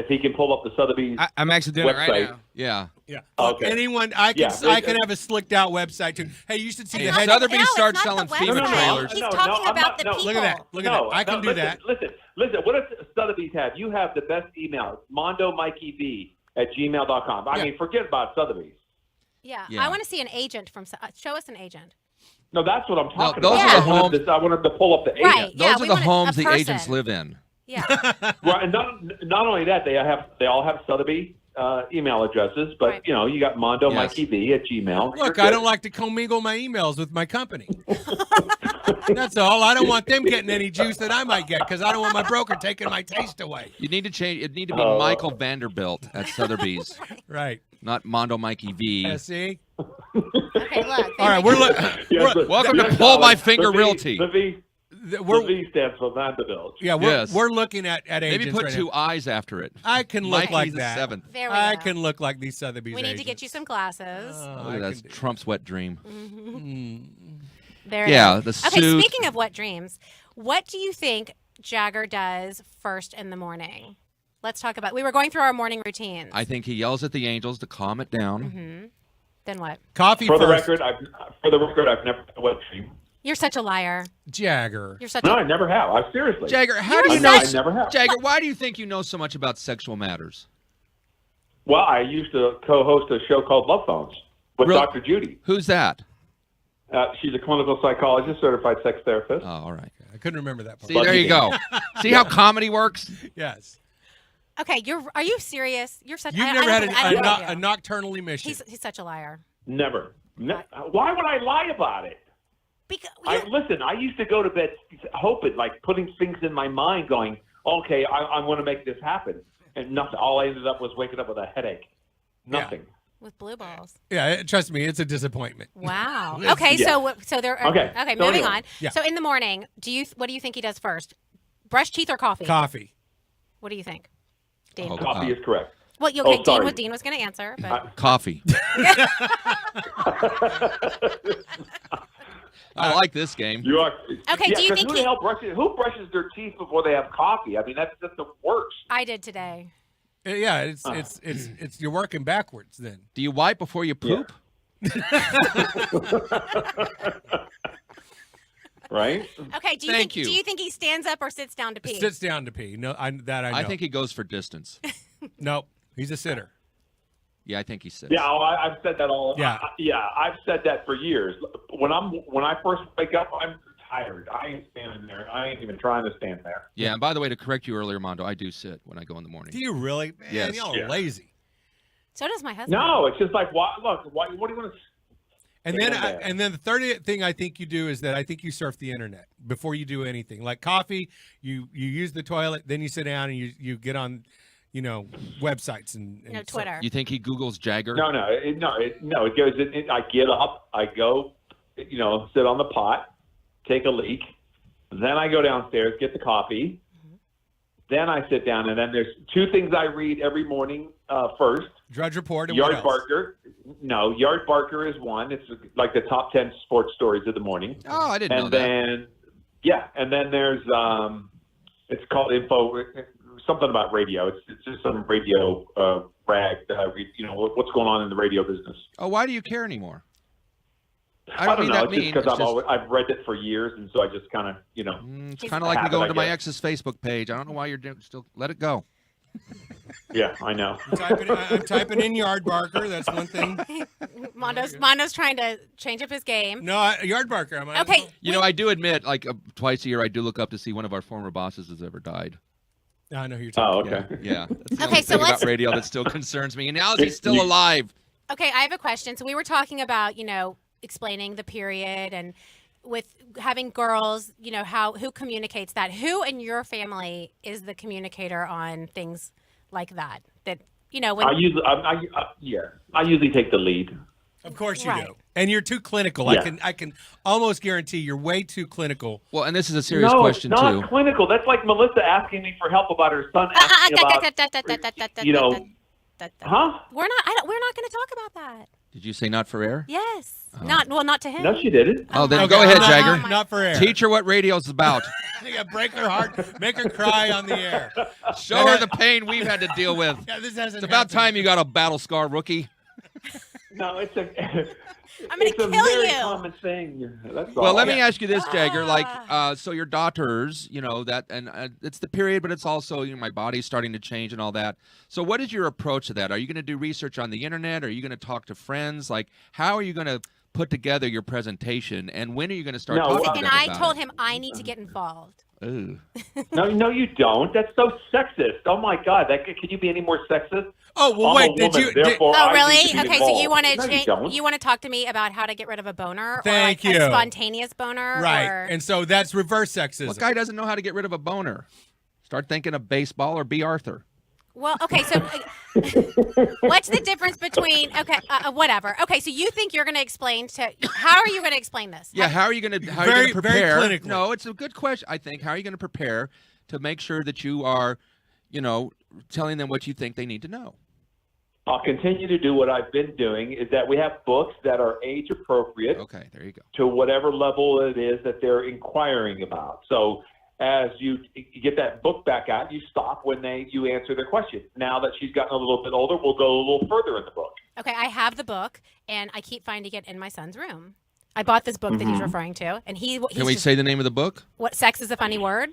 he can pull up the Sotheby's. I'm actually doing it right Website. now. Yeah. Yeah. Okay. Anyone, I can have a slicked out website too. Hey, you should see the It's head. not Sotheby's the- starts it's selling not the FEMA website. trailers. He's No, talking I'm about not- the no. people. Look at that. Look at that. I can do listen, that. Listen, Listen, what does Sotheby's have? You have the best email, mondomikeyv@gmail.com. I mean, forget about Sotheby's. Yeah. Yeah. I want to see an agent from. Show us an agent. No, that's what I'm talking those about. are the homes. I wanted to pull up the agent. Right. Yeah, Those we are the want a homes the person. agents live in. Yeah. Well, and not only that, they all have Sotheby email addresses, but Right. you got mondomikeyv@gmail. Look, I don't like to commingle my emails with my company. That's all. I don't want them getting any juice that I might get because I don't want my broker taking my taste away. You need to change. It need to be Michael Vanderbilt at Sotheby's, Right. not Mondo Mikey V. Yeah, see? Okay, look. All right, we're Welcome to Pull My Finger Realty. The V we're stands for Vanderbilt. yeah, Yes. we're looking at Maybe agents put right two now. eyes after it. I can look Mikey's like the that. seventh. There we I go. can look like these Sotheby's We need to agents. get you some glasses. Oh, Look I at that. can do- Trump's wet dream. There. Yeah, it is. the Okay, suit. speaking of wet dreams, what do you think Jagger does first in the morning? Let's talk about. We were going through our morning routines. I think he yells at the angels to calm it down. Then what? Coffee For the first. record, I've never had a wet dream. You're such a liar. Jagger. You're such No, a. I never have. I seriously. Jagger, how do You're you know? I never have. Jagger, why do you think you know so much about sexual matters? Well, I used to co-host a show called Love Phones with Real- Dr. Judy. Who's that? She's a clinical psychologist, certified sex therapist. Oh, all right. I couldn't remember that part. See, there you go. See how comedy works? Yes. Okay, are you serious? You're such. You've I never don't had believe- I don't a believe you. nocturnal emission. He's such a liar. Never. Why would I lie about it? Because Listen, I used to go to bed hoping, like putting things in my mind, going, "Okay, I'm going to make this happen," and nothing. All I ended up was waking up with a headache. Nothing. with blue balls. Yeah, trust me, it's a disappointment. Wow. Okay, Yeah. so there. Okay, Okay, so moving anyway. on. Yeah. So in the morning, what do you think he does first? Brush teeth or coffee? Coffee. What do you think, Dean? Oh, Coffee is correct. Well, okay, sorry. Dean was going to answer, but Coffee. I like this game. You are. Okay, Yeah, do you 'cause think who he- the hell who brushes their teeth before they have coffee? I mean, that's just the worst. I did today. Yeah, it's you're working backwards then. Do you wipe before you poop? Right? Okay, do you Thank think you. do you think he stands up or sits down to pee? Sits down to pee. No, I know. I think he goes for distance. Nope, he's a sitter. Yeah, I think he sits. Yeah, I've said that all. Yeah. I've said that for years. When I first wake up, I'm tired. I ain't standing there. I ain't even trying to stand there. Yeah, and by the way, to correct you earlier, Mondo, I do sit when I go in the morning. Do you really? Man, Yes. y'all are Yeah. lazy. So does my husband. No, it's just like, what do you want to? And then, Yeah. and then the third thing I think you do is that I think you surf the internet before you do anything. Like coffee, you use the toilet, then you sit down and you get on, websites and Twitter. You think he Googles Jagger? No. It goes. I get up. I go. Sit on the pot, take a leak. Then I go downstairs, get the coffee. Then I sit down, and then there's two things I read every morning. First, Drudge Report and what Yard else? Barker. No, Yard Barker is one. It's like the top 10 sports stories of the morning. Oh, I didn't know And that. then, and then there's it's called Info, something about radio. It's just some radio rag that I read. What's going on in the radio business. Oh, why do you care anymore? I don't don't mean know. that It's mean. just It's because I've read it for years, and so I just kind of It's kind of like me habit, going I to my guess. ex's Facebook page. I don't know why you're still. Let it go. yeah, I know. I'm typing in Yard Barker. That's one thing. Mondo's trying to change up his game. No, Yard Barker. I'm Okay. I do admit, like twice a year, I do look up to see one of our former bosses has ever died. I know who you're Oh, talking. okay. Yeah. That's the Okay, only so thing about let's- radio that still concerns me. And now he's still alive. Okay, I have a question. So we were talking about, explaining the period and with having girls, who communicates that? Who in your family is the communicator on things like that? That, when I usually take the lead. Of course you Right. do. And you're too clinical. Yeah. I can almost guarantee you're way too clinical. Well, and this is a serious No, question, it's not too. clinical. That's like Melissa asking me for help about her son. Asking about, huh? We're not going to talk about that. Did you say not for air? Yes. Not to him. No, she didn't. Oh, then my go God. ahead, not, Jagger. Not for air. Teach her what radio's about. Yeah, break her heart, make her cry on the air. Show her the pain we've had to deal with. Yeah, this hasn't It's about happened. time you got a battle scar, rookie. No, it's a. I'm gonna it's a kill very you. common thing. That's Well, all. let me ask you this, Jagger. Like, Ah. so your daughters, that, and it's the period, but it's also, my body's starting to change and all that. So, what is your approach to that? Are you going to do research on the internet? Are you going to talk to friends? Like, how are you going to put together your presentation? And when are you going to start No, talking to And them I about told it? him I need to get involved. Ooh. No, you don't. That's so sexist. Oh my God, can you be any more sexist? Oh well, I'm wait. a Did woman, you? therefore Oh, I really? need to be Okay, so you involved. want to No, you don't. you want to talk to me about how to get rid of a boner, Thank or like you. a spontaneous boner, Right, Or... and so that's reverse sexism. What guy doesn't know how to get rid of a boner? Start thinking of baseball or B. Arthur. Well, okay, so what's the difference between whatever? Okay, so you think you're going to explain to how are you going to explain this? Yeah, how are you going to Very- very prepare? clinically. No, it's a good question. I think. How are you going to prepare to make sure that you are, telling them what you think they need to know? I'll continue to do what I've been doing. Is that we have books that are age appropriate Okay, there you go. to whatever level it is that they're inquiring about. So as you get that book back out, you stop when you answer their question. Now that she's gotten a little bit older, we'll go a little further in the book. Okay, I have the book, and I keep finding it in my son's room. I bought this book that he's referring to, and he's Can we just, say the name of the book? what sex is a funny word?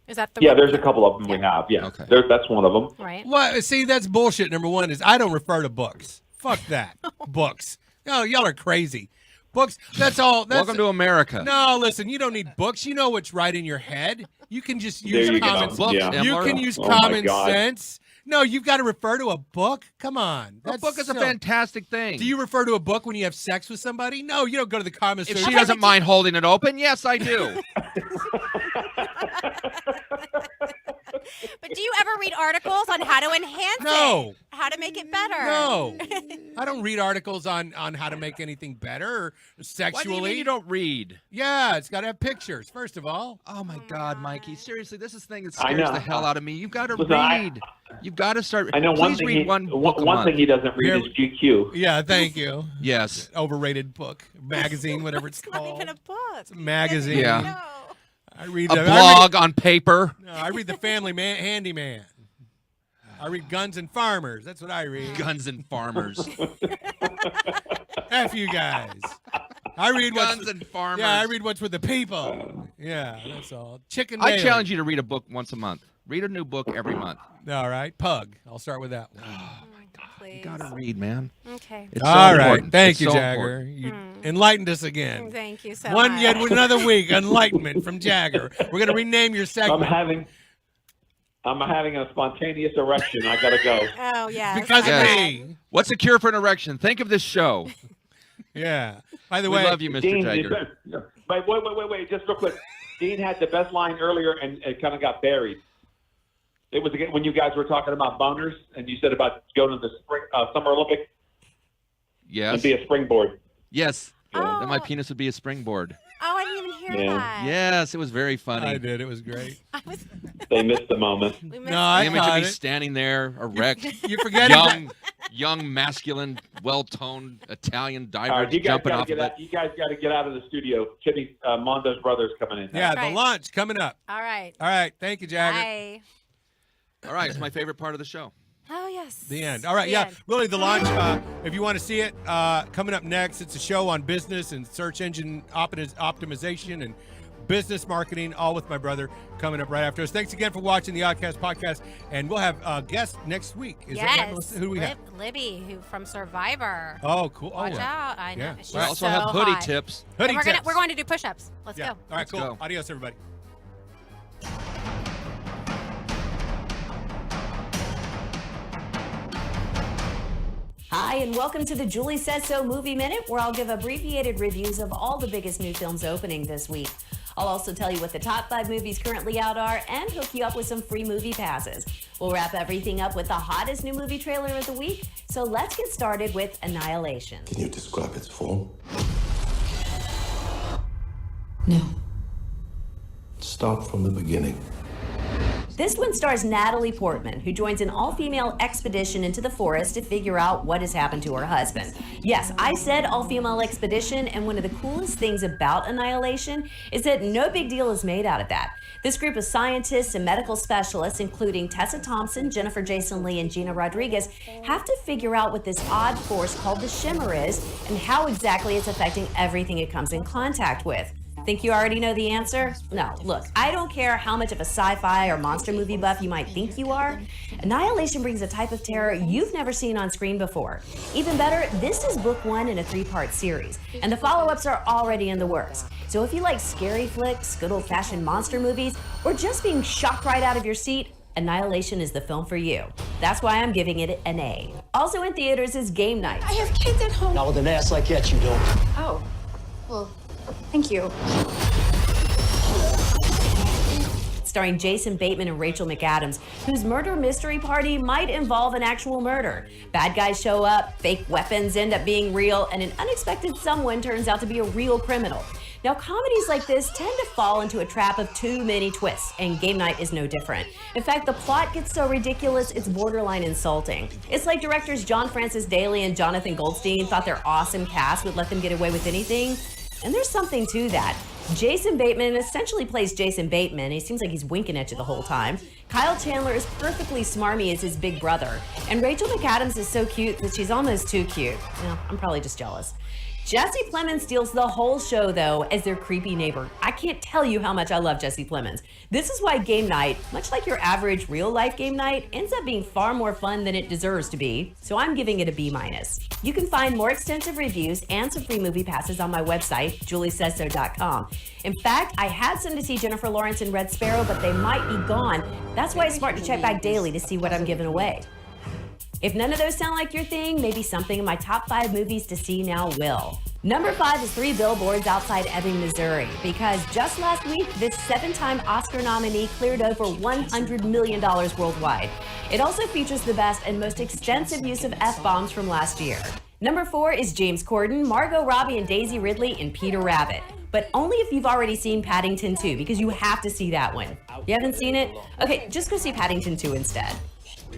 Is that the Yeah, word? there's a couple of them we have. Yeah, Okay. That's one of them. Right. Well, see, that's bullshit. Number one is I don't refer to books. Fuck that. Books. No, y'all are crazy. Books. That's all. That's, Welcome to America. No, listen. You don't need books. You know what's right in your head. You can just There use you go. common. Books, Yeah. You Emler. can use Oh my common God. sense. No, you've got to refer to a book. Come on. A That's book is a so- fantastic thing. Do you refer to a book when you have sex with somebody? No, you don't go to the comments. If she doesn't mind holding it open, yes, I do. But do you ever read articles on how to enhance No. it? How to make it better? No, I don't read articles on how to make anything better or Why sexually. do you mean you don't read? Yeah, it's got to have pictures first of all. Oh my God, Mikey! Seriously, this is the thing that I scares know. the hell out of me. You've got to Listen, read. You've got to start. I know one Please thing. read one book a One month. thing he doesn't read Here- is GQ. Yeah, thank you. Yes. Overrated book, magazine, whatever it's It's not called. even a book. It's a magazine. Yeah. No. I read A the blog on paper. I read the Family Handyman. I read Guns and Farmers. That's what I read. Guns and Farmers. F you guys. I read Guns what's. and Farmers. Yeah, I read what's with the people. Yeah, that's all. Chicken. I Daily. challenge you to read a book once a month. Read a new book every month. All right, Pug. I'll start with that one. Please. You gotta read, man. Okay. It's so All right, important. thank It's you, so Jagger. important. You enlightened us again. Thank you so One much. yet another week, enlightenment from Jagger. We're gonna rename your I'm segment having a spontaneous erection. I gotta go. Oh yeah. because of Yes. me. What's the cure for an erection? Think of this show. Yeah. By the We way, love you, Mr. Dean, Jagger. wait, just real quick. Dean had the best line earlier, and it kind of got buried. It was again when you guys were talking about boners, and you said about going to the Summer Olympics and Yes. be a springboard. Yes. Oh. That my penis would be a springboard. Oh, I didn't even hear Yeah. that. Yes, it was very funny. I did. It was great. I was. They missed the moment. We missed No, I The image of caught me it. standing there, erect, You forget young, masculine, well-toned Italian All diver right, you guys jumping got off to of get it. out. You guys got to get out of the studio. Kitty, Mondo's brother's coming in. Yeah, Right. the lunch coming up. All right. All right. Thank you, Jagger. Bye. All right, it's my favorite part of the show. Oh yes. The end. All right. The Yeah. end. Really, the launch. If you want to see it, coming up next, it's a show on business and search engine optimization and business marketing, all with my brother coming up right after us. Thanks again for watching the Oddcast podcast, and we'll have a guest next week. Is that right, Yes. Melissa? Who do we have? Libby, who from Survivor. Oh, cool. Watch oh, out. I know. Yeah. She's We also so have hoodie hot. tips. Hoodie And tips. we're going to do push-ups. Let's Yeah. go. All right. Let's Cool. go. Adios, everybody. Hi, and welcome to the Julie Says So Movie Minute, where I'll give abbreviated reviews of all the biggest new films opening this week. I'll also tell you what the top 5 movies currently out are and hook you up with some free movie passes. We'll wrap everything up with the hottest new movie trailer of the week. So let's get started with Annihilation. Can you describe its form? No. Start from the beginning. This one stars Natalie Portman, who joins an all-female expedition into the forest to figure out what has happened to her husband. Yes, I said all-female expedition, and one of the coolest things about Annihilation is that no big deal is made out of that. This group of scientists and medical specialists, including Tessa Thompson, Jennifer Jason Leigh, and Gina Rodriguez, have to figure out what this odd force called the Shimmer is and how exactly it's affecting everything it comes in contact with. Think you already know the answer? No, look, I don't care how much of a sci-fi or monster movie buff you might think you are. Annihilation brings a type of terror you've never seen on screen before. Even better, this is book 1 in a 3-part series, and the follow-ups are already in the works. So if you like scary flicks, good old-fashioned monster movies, or just being shocked right out of your seat, Annihilation is the film for you. That's why I'm giving it an A. Also in theaters is Game Night. I have kids at home. Not with an ass like that, you don't. Oh, well, thank you. Starring Jason Bateman and Rachel McAdams, whose murder mystery party might involve an actual murder. Bad guys show up, fake weapons end up being real, and an unexpected someone turns out to be a real criminal. Now, comedies like this tend to fall into a trap of too many twists, and Game Night is no different. In fact, the plot gets so ridiculous, it's borderline insulting. It's like directors John Francis Daley and Jonathan Goldstein thought their awesome cast would let them get away with anything, and there's something to that. Jason Bateman essentially plays Jason Bateman. He seems like he's winking at you the whole time. Kyle Chandler is perfectly smarmy as his big brother, and Rachel McAdams is so cute that she's almost too cute. Yeah, I'm probably just jealous. Jesse Plemons steals the whole show, though, as their creepy neighbor. I can't tell you how much I love Jesse Plemons. This is why Game Night, much like your average real-life game night, ends up being far more fun than it deserves to be, so I'm giving it a B-. You can find more extensive reviews and some free movie passes on my website, juliesaysso.com. In fact, I had some to see Jennifer Lawrence and Red Sparrow, but they might be gone. That's why it's smart to check back daily to see what I'm giving away. If none of those sound like your thing, maybe something in my top 5 movies to see now will. Number 5 is 3 Billboards Outside Ebbing, Missouri, because just last week, this 7-time Oscar nominee cleared over $100 million worldwide. It also features the best and most extensive use of F-bombs from last year. Number 4 is James Corden, Margot Robbie, and Daisy Ridley in Peter Rabbit. But only if you've already seen Paddington 2, because you have to see that one. You haven't seen it? Okay, just go see Paddington 2 instead.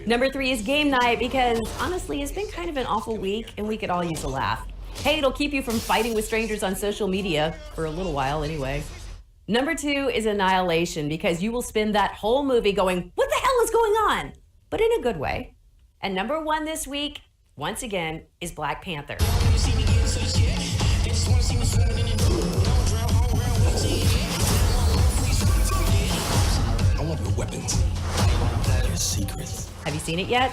Number 3 is Game Night, because honestly, it's been kind of an awful week and we could all use a laugh. Hey, it'll keep you from fighting with strangers on social media, for a little while anyway. Number 2 is Annihilation, because you will spend that whole movie going, what the hell is going on? But in a good way. And number 1 this week, once again, is Black Panther. I want your weapons. Your secrets. Have you seen it yet?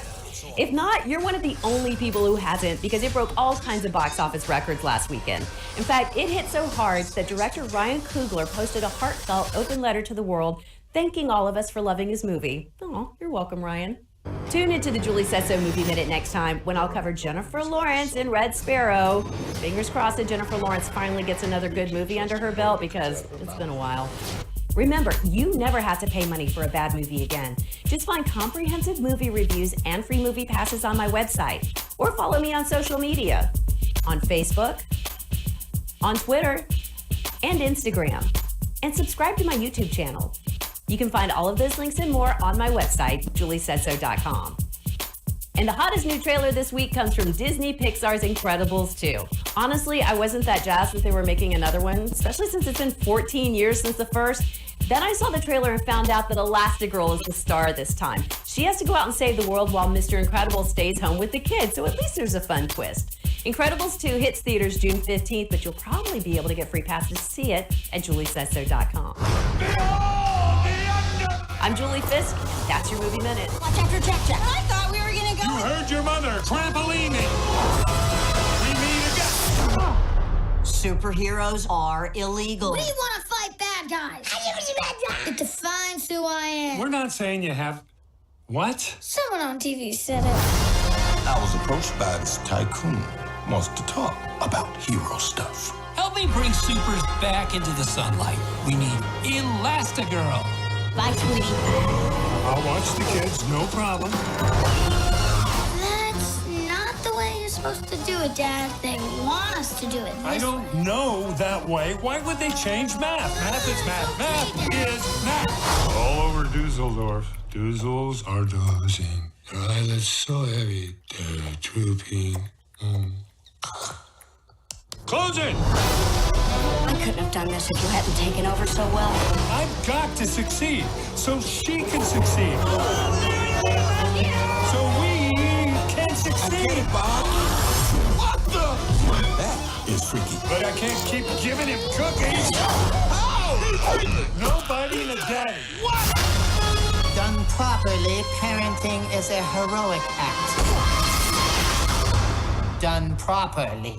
If not, you're one of the only people who hasn't, because it broke all kinds of box office records last weekend. In fact, it hit so hard that director Ryan Coogler posted a heartfelt open letter to the world thanking all of us for loving his movie. Oh, you're welcome, Ryan. Tune into the Julie Says So Movie Minute next time when I'll cover Jennifer Lawrence and Red Sparrow. Fingers crossed that Jennifer Lawrence finally gets another good movie under her belt, because it's been a while. Remember, you never have to pay money for a bad movie again. Just find comprehensive movie reviews and free movie passes on my website, or follow me on social media, on Facebook, on Twitter, and Instagram, and subscribe to my YouTube channel. You can find all of those links and more on my website, juliesaysso.com. And the hottest new trailer this week comes from Disney Pixar's Incredibles 2. Honestly, I wasn't that jazzed that they were making another one, especially since it's been 14 years since the first. Then I saw the trailer and found out that Elastigirl is the star this time. She has to go out and save the world while Mr. Incredible stays home with the kids, so at least there's a fun twist. Incredibles 2 hits theaters June 15th, but you'll probably be able to get free passes to see it at juliesaysso.com. I'm Julie Fisk, and that's your Movie Minute. Watch after Jack. I thought we were gonna go. You heard your mother. Trampolining. We meet again. Superheroes are illegal. We want to fight bad guys. It defines who I am. We're not saying you have... What? Someone on TV said it. I was approached by this tycoon. Wants to talk about hero stuff. Help me bring supers back into the sunlight. We need Elastigirl. Bye, sweetie. I'll watch the kids, no problem. That's not the way you supposed to do it, Dad. They want us to do it. I don't know that way. Why would they change math? Math is math. Math is math. All over Dusseldorf. Dussels are dozing. Their eyelids so heavy, they're drooping. Close it! I couldn't have done this if you hadn't taken over so well. I've got to succeed so she can succeed. So we can succeed. Bob. What the? That is freaky. But I can't keep giving him cookies. Nobody in a day. What? Done properly, parenting is a heroic act. Done properly.